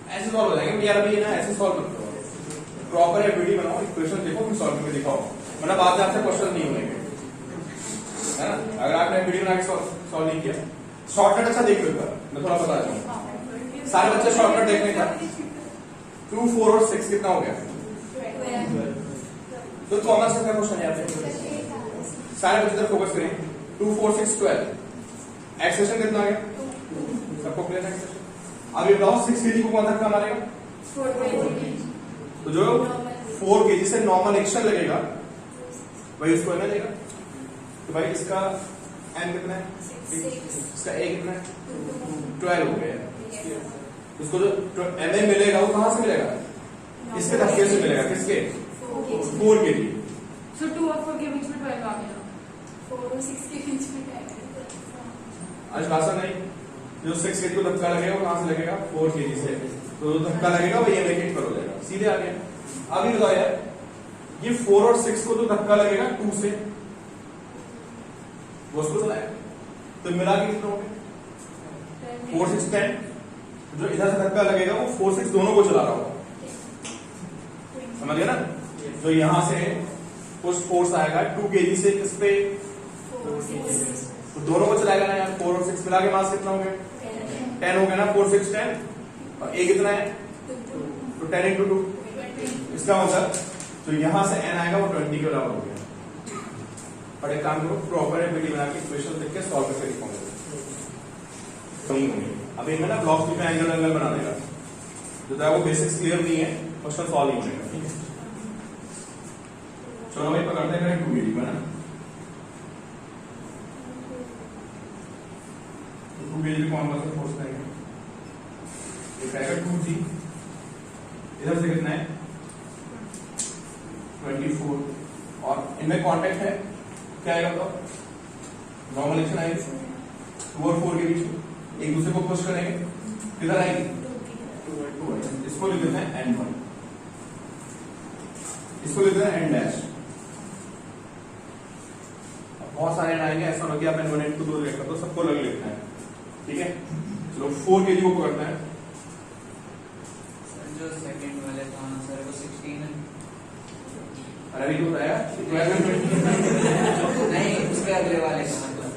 ऐसे सॉल्व हो जाएंगे यार। अभी ना ऐसे सॉल्व मत करो, प्रॉपर एबिलिटी बनाओ, इक्वेशन देखो फिर सॉल्व करके दिखाओ, वरना बाद में आपसे क्वेश्चन नहीं होंगे, है ना? अगर आपने वीडियो बना के सॉल्व नहीं किया, शॉर्टकट अच्छा देख लो, मैं थोड़ा बता दूं। सारे बच्चे शॉर्टकट देखने का 2 4 और 6 कितना हो गया? तो कॉमन से क्वेश्चन याद है, सारे बच्चे इधर फोकस करें। 2 4 6 12, एक्सेशन कितना आ गया? सबको क्लियर है एक्सेशन? अब ये बताओ 6 kg को कौन सा काम मारेगा? 4 kg। तो जो 4 kg से नॉर्मल एक्शन लगेगा वही उसको एम देगा। तो भाई इसका एम कितना है? 6। इसका ए कितना है? 12 हो गया। उसको जो एम मिलेगा वो कहां से मिलेगा? इसके धक्के से मिलेगा। किसके? 4 kg। सो 2 और 4 के बीच में 12 आ गया। 4 और 6 के बीच में क्या है? अनुशासन नहीं, जो 6 kg को धक्का लगेगा वो कहां से लगेगा 4 kg से, तो जो धक्का लगेगा वो ये वेकेट पर हो जाएगा, सीधे आ गया। अभी बताओ यार ये 4 और 6 को तो धक्का लगेगा 2 से, वो उसको चलाएगा तो मिला के कितना हो गया 4 6 10, जो इधर से धक्का लगेगा वो 4 6 दोनों को चला रहा होगा, समझ गया ना। जो यहां से कुछ फोर्स आएगा 2 kg से किस पे, तो दोनों को चलाएगा ना यार, 4 और 6 मिला के मास कितना हो गया 10 हो गया ना, 4 6 10 और a कितना है तो 10 into 2, इसका मतलब तो यहां से n आएगा वो 20 के बराबर हो गया। और एक काम करो प्रॉपर एबिलिटी बना के इक्वेशन लिख के सॉल्व करके दिखाऊंगा कहीं होंगे। अब इनमें ना ब्लॉक्स में एंगल एंगल बना देगा, जो है वो बेसिक्स क्लियर नहीं है क्वेश्चन सॉल्व नहीं होगा, ठीक है। चलो भाई पकड़ते हैं 2 kg में ना, 2 kg कौन सा फोर्स लगेगा, एक आएगा 2g, इधर से कितना है 24, और इनमें कांटेक्ट है क्या आएगा तो नॉर्मल एक्शन आएगी 2 और 4 के बीच में, एक दूसरे को पुश करेंगे किधर आएगी 2, इसको लिख देते हैं n1, इसको लिख देते हैं n डैश। बहुत सारे n आएंगे, ऐसा हो गया आप n1 n2 2 लिखा तो सबको अलग लिखना है, ठीक है। चलो 4 kg को पकड़ते हैं, जो सेकंड वाले का आंसर है वो 16 है। अरे अभी तो बताया नहीं उसके अगले वाले का मतलब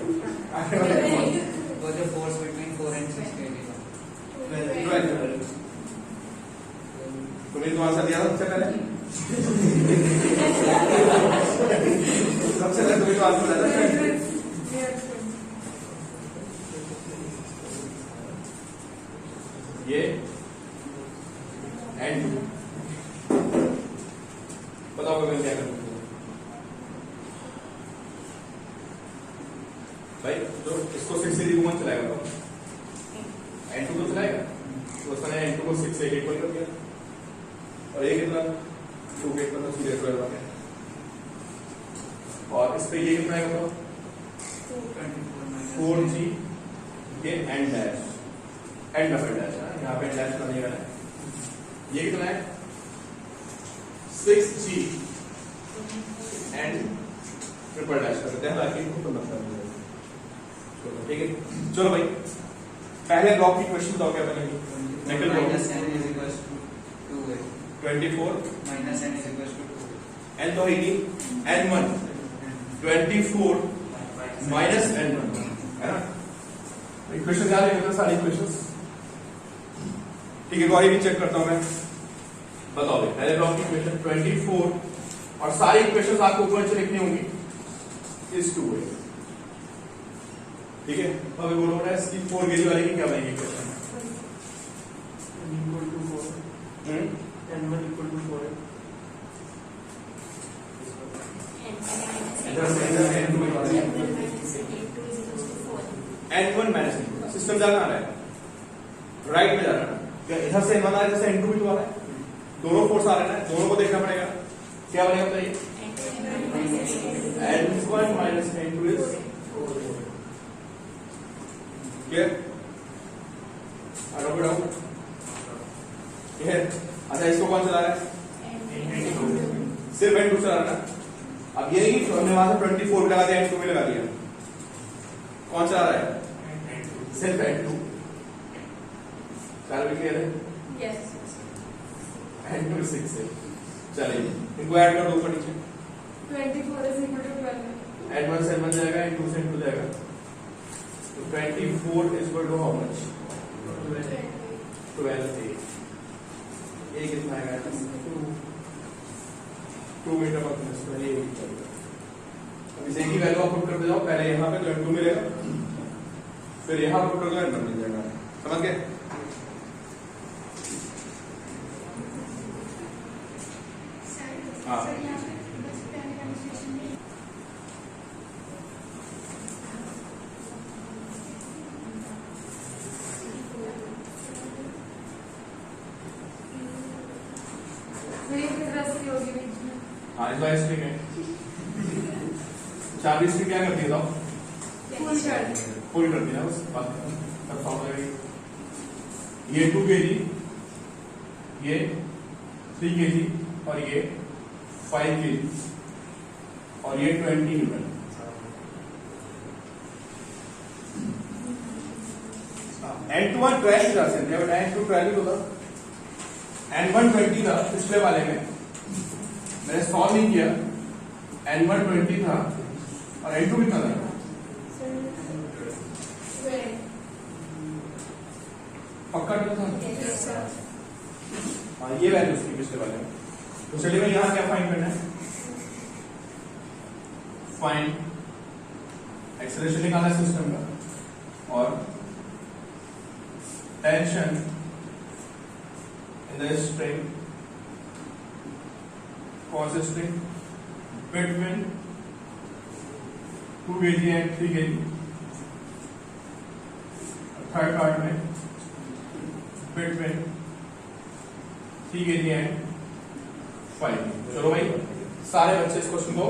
आगे वाले वो जो फोर्स बिटवीन 4 and 6 kg का। तुमने तो आंसर दिया था सबसे पहले तुम्हें तो आंसर दिया था। ये एंड बताओ मैं क्या करूं भाई, तो इसको 6 से कौन चलाएगा तो n2 को चलाएगा, तो उसने n2 को 6 से इक्वल कर दिया, और ये कितना 2 के इक्वल सीधे स्क्वायर बन गया, और इस पे ये कितना आएगा तो 4g ये n dash n double dash है, यहाँ पे n डैश बनेगा, ये कितना है 6g n ट्रिपल डैश कर देते हैं ताकि इनको तो मतलब ठीक है। चलो भाई पहले ब्लॉक की क्वेश्चन बताओ क्या बनेगी, negative block -n is equals to 2 है, 24 -n is equals to 2, n तो है n1 24 माइनस n1 है ना, इक्वेशन याद है सारी इक्वेशंस, ठीक है। गौरी भी चेक करता हूं मैं, बताओ भाई पहले ब्लॉक की इक्वेशन 24 और सारी इक्वेशंस आपको ऊपर से लिखनी होंगी इस 2 है, ठीक है। अब ये बोलो ना इसकी 4 kg वाले की क्या बनेगी इक्वेशन, n1 equal to 4 है, n1 माइनस n2 सिस्टम जा कहां रहा है, राइट में जा रहा है ना, क्या इधर से n1 आ रहा है, इधर से n2 भी तो आ रहा है, दोनों फोर्स आ रहे हैं, दोनों को देखना पड़ेगा, क्या बनेगा बताइए n1 minus n2 is clear, आगे बढ़ाओ क्लियर। अच्छा इसको कौन चला रहा है, सिर्फ n2 चला रहा है, अब ये नहीं कि हमने वहां से 24 भी लगा दिया n2 भी लगा दिया, कौन चला रहा है सिर्फ n2, सारा भी क्लियर है, यस n2 6 है, चलिए इनको ऐड कर दो ऊपर नीचे, 24 is equal to 12, n1 से n1 जाएगा, n2 से n2 जाएगा, तो 24 is equal to how much 12 ये कितना आएगा 2 मीटर पर स्क्वायर, ये चलेगा। अब इसे की वैल्यू आप पुट करते जाओ, पहले यहाँ पे तो n2 मिलेगा, फिर यहाँ पुट कर दो n1 मिल जाएगा, समझ गए। हाँ हाँ इस बार स्ट्रिंग है, 40 स्ट्रिंग क्या करती है तो फुल कर पूरी कर देना बस बात सब सॉल्व करेंगे। ये 2 kg, ये 3 kg और ये 5 kg और ये 20 न्यूटन। N2 12 था से N2 12 होता, N1 20 था पिछले वाले में, मैंने सॉल्व नहीं किया। N1 20 था और N2 कितना था? पक्का था। हाँ ये वैल्यू उसकी पिछले वाले में। तो चलिए मैं यहाँ क्या फाइंड करना है? फाइंड एक्सेलरेशन निकालना है सिस्टम का और tension in the string consisting between 2 kg and 3 kg। Third part में between 3 kg and 5 kg। चलो भाई सारे बच्चे इस क्वेश्चन को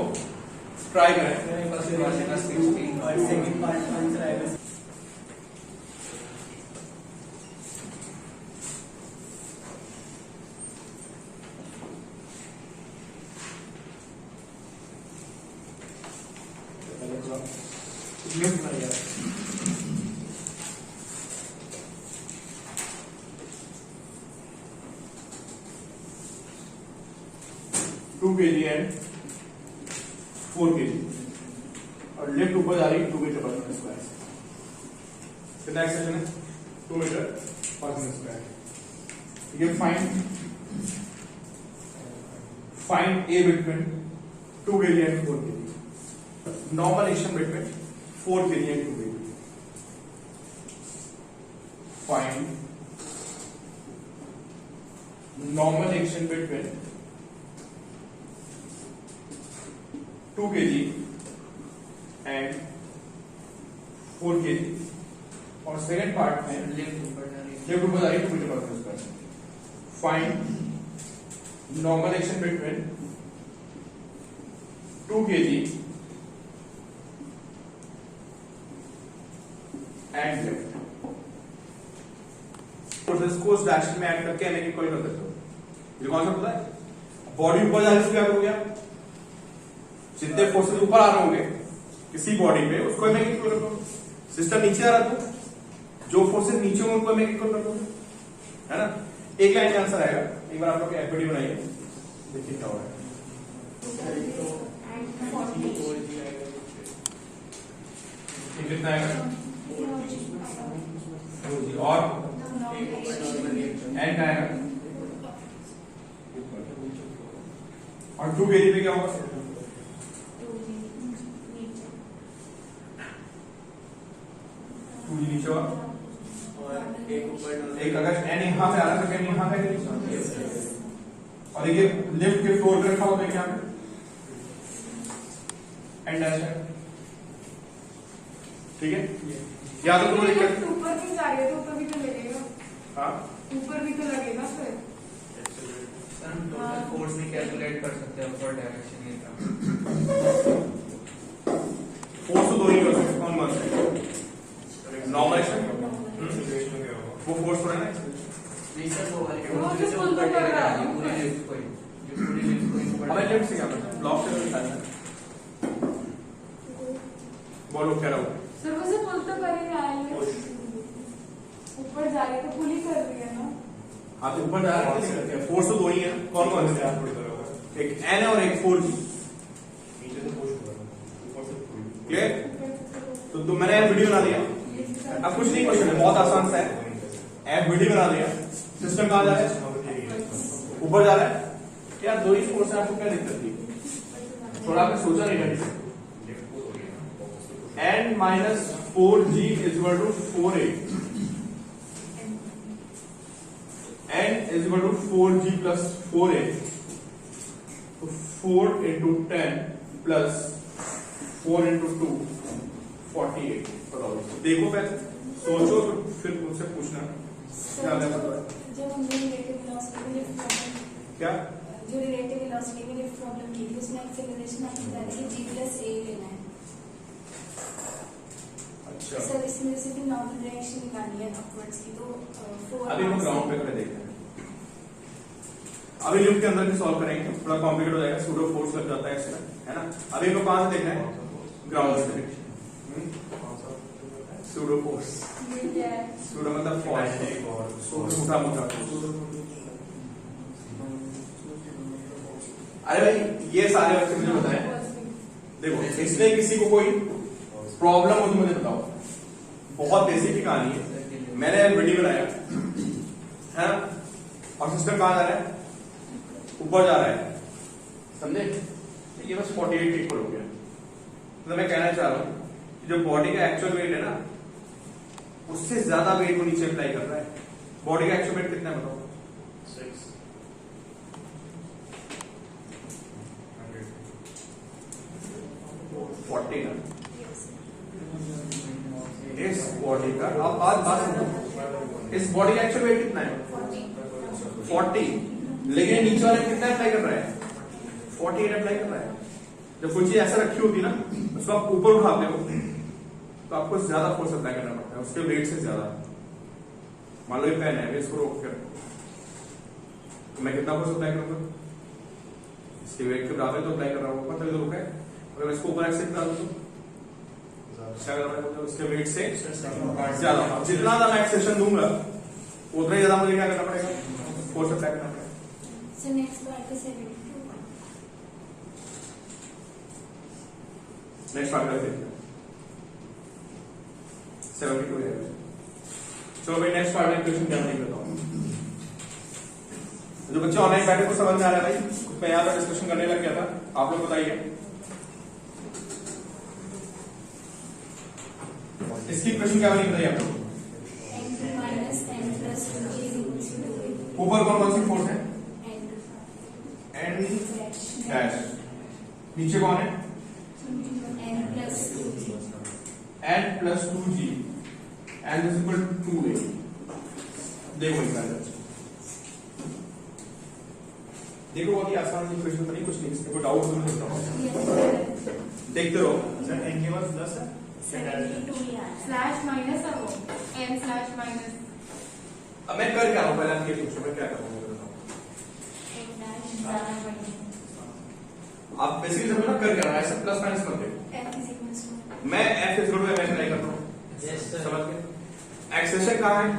ट्राई करें। फर्स्ट पार्ट का 16 और सेकंड पार्ट आंसर आएगा। टू kg and 4 kg और लिफ्ट ऊपर जा रही है 2 मीटर पर सेकंड स्क्वायर। कितना एक्सेलरेशन है? 2 मीटर पर सेकंड स्क्वायर। ये find A between 2 kg and 4 kg, normal action between 4 kg and 2 kg। Find normal action between 2 kg and 4 kg और second part में lift ऊपर जा रही है। Lift ऊपर जा रही है 2 metre per second square. Find normal action between 2 kg and lift. Forces को उस डायरेक्शन में ऐड करके एनर्जी को कर सकते हो। ये कॉन्सेप्ट पता है? बॉडी ऊपर जा रही है, क्या करोगे आप? जितने फोर्सेस ऊपर आ रहे होंगे किसी बॉडी पे उसको मैं इक्वल कर दूंगा। सिस्टम नीचे आ रहा तो जो फोर्सेस नीचे होंगे उनको मैं इक्वल कर दूंगा, है ना? एक लाइन में आंसर आएगा। एक बार आप लोग एफबीडी बनाइए, देखिए क्या हो रहा है। ये कितना आएगा? और एंड आएगा और 2 kg पे क्या होगा? 2 नीचे होगा और एक ऊपर एक अगर एन यहां पे आ रहा है तो एन यहां पे और ये लिफ्ट के फ्लोर पे रखा होगा क्या एंड डैश है, ठीक है? या तो तुम लिख ऊपर भी जा रही है तो ऊपर भी तो लगेगा। हाँ ऊपर भी तो लगेगा फिर। हम टोटल फोर्स भी कैलकुलेट कर सकते हैं ऊपर डायरेक्शन ये था। फोर्स तो दो ही हो सकते, कौन कौन से? नॉर्मल एक्शन वो फोर्स हो रहा है ना। नहीं सर वो वाली वो फोर्स जो से पुल ऊपर तो कर रहा है। ये पूरी लिफ्ट को ही जो पूरी लिफ्ट को ही ऊपर हमें लिफ्ट से क्या पता? ब्लॉक से नहीं निकालना। बोलो क्या रहा हूँ? सर वैसे पुल तो कर ही रहा है, ऊपर जा रही है तो पुल ही कर रही है ना। हाँ तो ऊपर जा रहा है, फोर्स तो दो ही है, कौन कौन से? एक एन और एक 4G। क्लियर? तो मैंने वीडियो बना दिया। अब कुछ नहीं क्वेश्चन है, बहुत आसान सा है। ऐप वीडियो बना दिया। सिस्टम कहाँ जा रहा है? ऊपर जा रहा है। यार दो ही फोर्स है, आपको क्या दिक्कत थी? थोड़ा आपने सोचा नहीं कभी? n minus 4G is equal to 4A. n is equal to 4G plus 4A. So 4 into 10 plus 4 into 2 48। बताओ देखो पहले सोचो तो फिर मुझसे पूछना क्या है। जब हमने रिलेटिव वेलोसिटी में लिफ्ट प्रॉब्लम क्या जो रिलेटिव वेलोसिटी में लिफ्ट प्रॉब्लम की थी उसमें एक्सेलरेशन आपको बता दी g प्लस a लेना है। अच्छा सर इसमें इसमें जैसे कि नॉर्मल डायरेक्शन निकालनी है अपवर्ड्स की तो 4 अभी हम ग्राउंड पे करके देखते हैं। अभी लूप के अंदर भी सॉल्व करेंगे, थोड़ा कॉम्प्लिकेट हो जाएगा, सूडो फोर्स लग जाता है इसमें, है ना। अभी हमको कहां से देखना है, ग्राउंड से देखना सूडो फोर्स। सूडो मतलब फोर्स, मोटा मोटा। अरे भाई ये सारे बच्चे मुझे बताएं, देखो इसमें किसी को कोई प्रॉब्लम हो तो मुझे बताओ। बहुत बेसिक की कहानी है, मैंने वीडियो बनाया है और सिस्टम कहां जा रहा है, ऊपर जा रहा है, समझे। ये बस 48 इक्वल हो गया। तो मैं कहना चाह रहा हूं कि जो बॉडी का एक्चुअल वेट है ना, उससे ज्यादा वेट वो नीचे अप्लाई कर रहा है। बॉडी का एक्चुअल वेट कितना है बताओ, 40 ना। इस बॉडी का अब बात सुनो, इस बॉडी का एक्चुअल वेट कितना है 40, लेकिन नीचे वाले कितना अप्लाई कर रहा है 48 अप्लाई कर रहा है। जब कोई चीज ऐसा रखी होती है ना, उसको आप ऊपर उठाते हो तो आपको ज्यादा फोर्स अप्लाई करना पड़ता है उसके वेट से ज्यादा। मान लो ये पेन है, इसको रोक कर तो मैं कितना फोर्स अप्लाई करूंगा, इसके वेट के बराबर तो अप्लाई कर रहा हूँ, पता तो रुका है। अगर मैं इसको ऊपर एक्सेप्ट डाल दूं क्या कर रहा है, उसके वेट से ज्यादा। जितना ज्यादा एक्सेशन दूंगा उतना ही ज्यादा मुझे क्या करना पड़ेगा, फोर्स अप्लाई करना पड़ेगा। सो नेक्स्ट पार्ट का 72 नेक्स्ट पार्ट करते हैं 72 है। चलो भाई नेक्स्ट पार्ट में क्वेश्चन क्या नहीं करता हूं। जो बच्चे ऑनलाइन बैठे को समझ में आ रहा है भाई, मैं यहाँ पर डिस्कशन करने लग गया था, आप लोग बताइए इसकी क्वेश्चन क्या बनी बताइए आप लोग। ऊपर कौन कौन सी फोर्स है, एन डैश, नीचे कौन है n plus 2g and is equal to 2a। देखो देखो बहुत ही आसान सी क्वेश्चन बनी, कुछ नहीं, इसमें कोई डाउट नहीं होता, देखते रहो। सर n के पास 10 है, स्लैश माइनस है वो, n स्लैश माइनस। अब मैं कर क्या रहा हूँ, पहले ये पूछो मैं क्या कर रहा हूँ, आप बेसिकली समझो ना कर क्या रहा है, ऐसा प्लस माइनस मत देखो। मैं f is equal to m apply करता हूँ, समझ गए। एक्सेशन कहाँ है,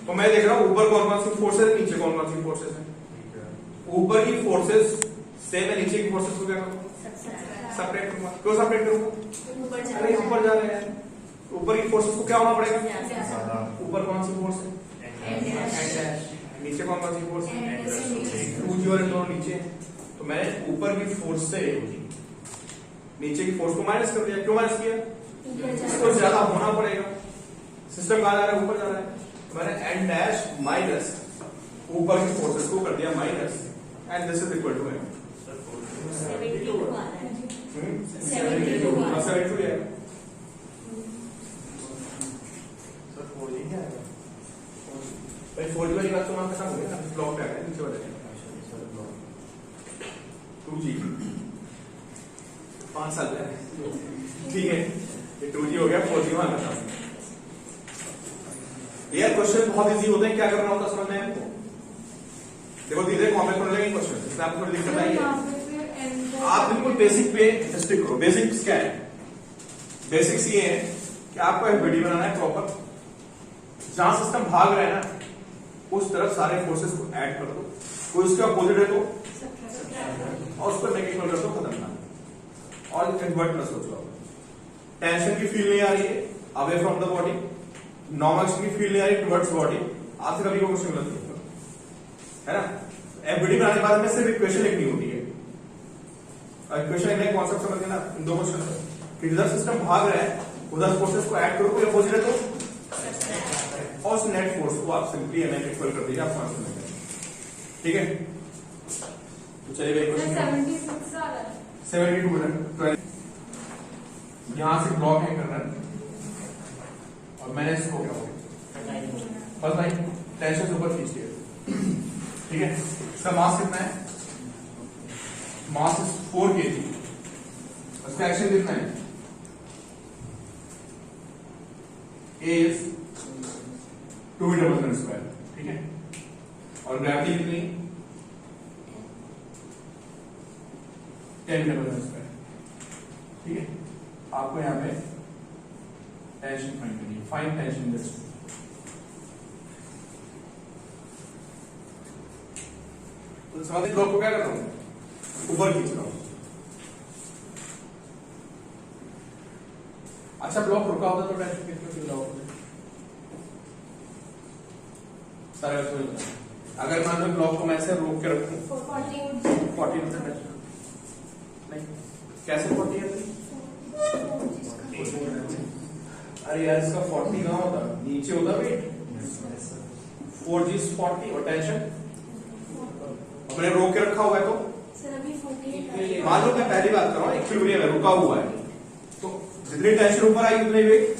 तो मैं देख रहा हूँ ऊपर कौन कौन सी फोर्सेस, नीचे कौन कौन सी फोर्सेस है। ऊपर की फोर्सेस से मैं नीचे की फोर्सेस को क्या करूँगा, सेपरेट करूंगा। क्यों सेपरेट करूंगा, अरे ऊपर जा रहे हैं, ऊपर की फोर्सेस को क्या होना पड़ेगा, ऊपर कौन सी फोर्स है, नीचे कौन कौन सी फोर्स है, 2g और दोनों नीचे। तो मैंने ऊपर की फोर्स से नीचे की फोर्स को माइनस कर दिया। क्यों माइनस किया, इसको ज्यादा होना पड़ेगा, सिस्टम कहां जा रहा है, ऊपर जा रहा है। तो मैंने n डैश माइनस ऊपर की फोर्सेस को कर दिया minus, and this is equal to m। 72 है सर 4g क्या है भाई, 4g वाली बात तो वहां खत्म हो गई ना, ब्लॉक पे आ गया नीचे वाले 2g 5 साल पहले, ठीक है, ये 2g हो गया, 4g वहां खत्म। यार क्वेश्चन बहुत इजी होते हैं, क्या करना होता है समझ में आपको। देखो धीरे कॉम्प्लेक्स होने लगे क्वेश्चन, इसमें आपको थोड़ी दिक्कत आई है। आप बिल्कुल बेसिक पे स्टिक करो। बेसिक्स क्या है, बेसिक्स ये है कि आपको एक वीडियो बनाना है प्रॉपर, जहां सिस्टम भाग रहा है ना उस तरफ सारे फोर्सेस को ऐड कर दो, कोई उसके अपोजिट है तो और उस पर नेगेटिव कर दो, खत्म ना। और इन्वर्ट ना सोचो, टेंशन की फील नहीं आ रही है away from the body, normal action की फील नहीं आ रही टुवर्ड्स बॉडी, आपसे कभी को क्वेश्चन गलत है ना। एफबीडी बनाने के बाद में सिर्फ इक्वेशन लिखनी होती है, और इक्वेशन लिखने का कॉन्सेप्ट समझ लेना इन दो क्वेश्चन कि जिधर सिस्टम भाग रहा है उधर फोर्सेस को ऐड करो, कोई अपोजिट है तो, और उस नेट फोर्स को आप सिंपली एन इक्वल कर दीजिए, आप आंसर मिल जाएगा। ठीक है, तो चलिए भाई क्वेश्चन 76 आ रहा है, 72 है। यहां से ब्लॉक है करना है और मैंने इसको क्या हो बस भाई टेंशन से ऊपर खींच दिया। ठीक है, इसका मास कितना है, मास 4 kg, उसका एक्शन कितना है A is 2 metre per second square, ठीक है। और ग्रेविटी कितनी, 10 मीटर पर सेकंड स्क्वायर, ठीक है। आपको यहाँ पे टेंशन फाइंड करनी है, फाइंड टेंशन दिस। तो समझ ब्लॉक को क्या कर रहा हूँ, ऊपर खींच रहा हूँ। अच्छा ब्लॉक रुका होता तो टेंशन कितनी होती ब्लॉक में, सारे अगर मान लो ब्लॉक को मैं ऐसे रोक के रखूं 40% टेंशन नहीं, कैसे 40 है? अरे यार इसका 40 कहाँ होता, नीचे होता वेट, 4G 40 और टेंशन मैंने रोक के रखा हुआ है। तो सर अभी 40 मान लो मैं पहली बात कर रहा हूँ, इक्विलिब्रियम है, रुका हुआ है, तो जितनी टेंशन ऊपर आई उतनी वेट,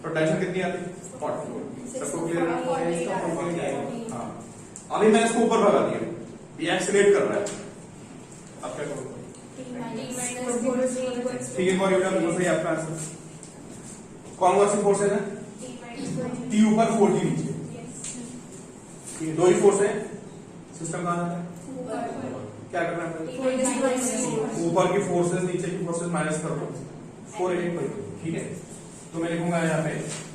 तो टेंशन कितनी आती, 40। सबको क्लियर है? हाँ, अभी मैं इसको ऊपर भगा दिया, ये एक्सीलरेट कर रहा है, अब क्या करूँ? ठीक है, बिल्कुल सही आपका आंसर। कौन सी फोर्स है ना, T ऊपर 4G नीचे, ये दो ही फोर्स है, सिस्टम कहां जाता है, क्या करना है, ऊपर की फोर्सेस नीचे की फोर्सेस माइनस कर दो, 4A, ठीक है। तो मैं लिखूंगा यहाँ पे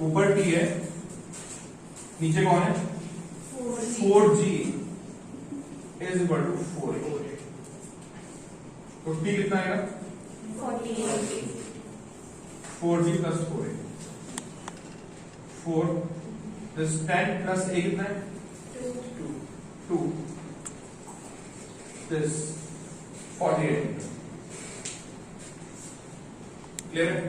ऊपर T है, नीचे कौन है, 4G is equal to 4A, तो T कितना आएगा, 4G plus 4A, 4 this 10 plus A कितना है, 2 दिस 48, क्लियर है?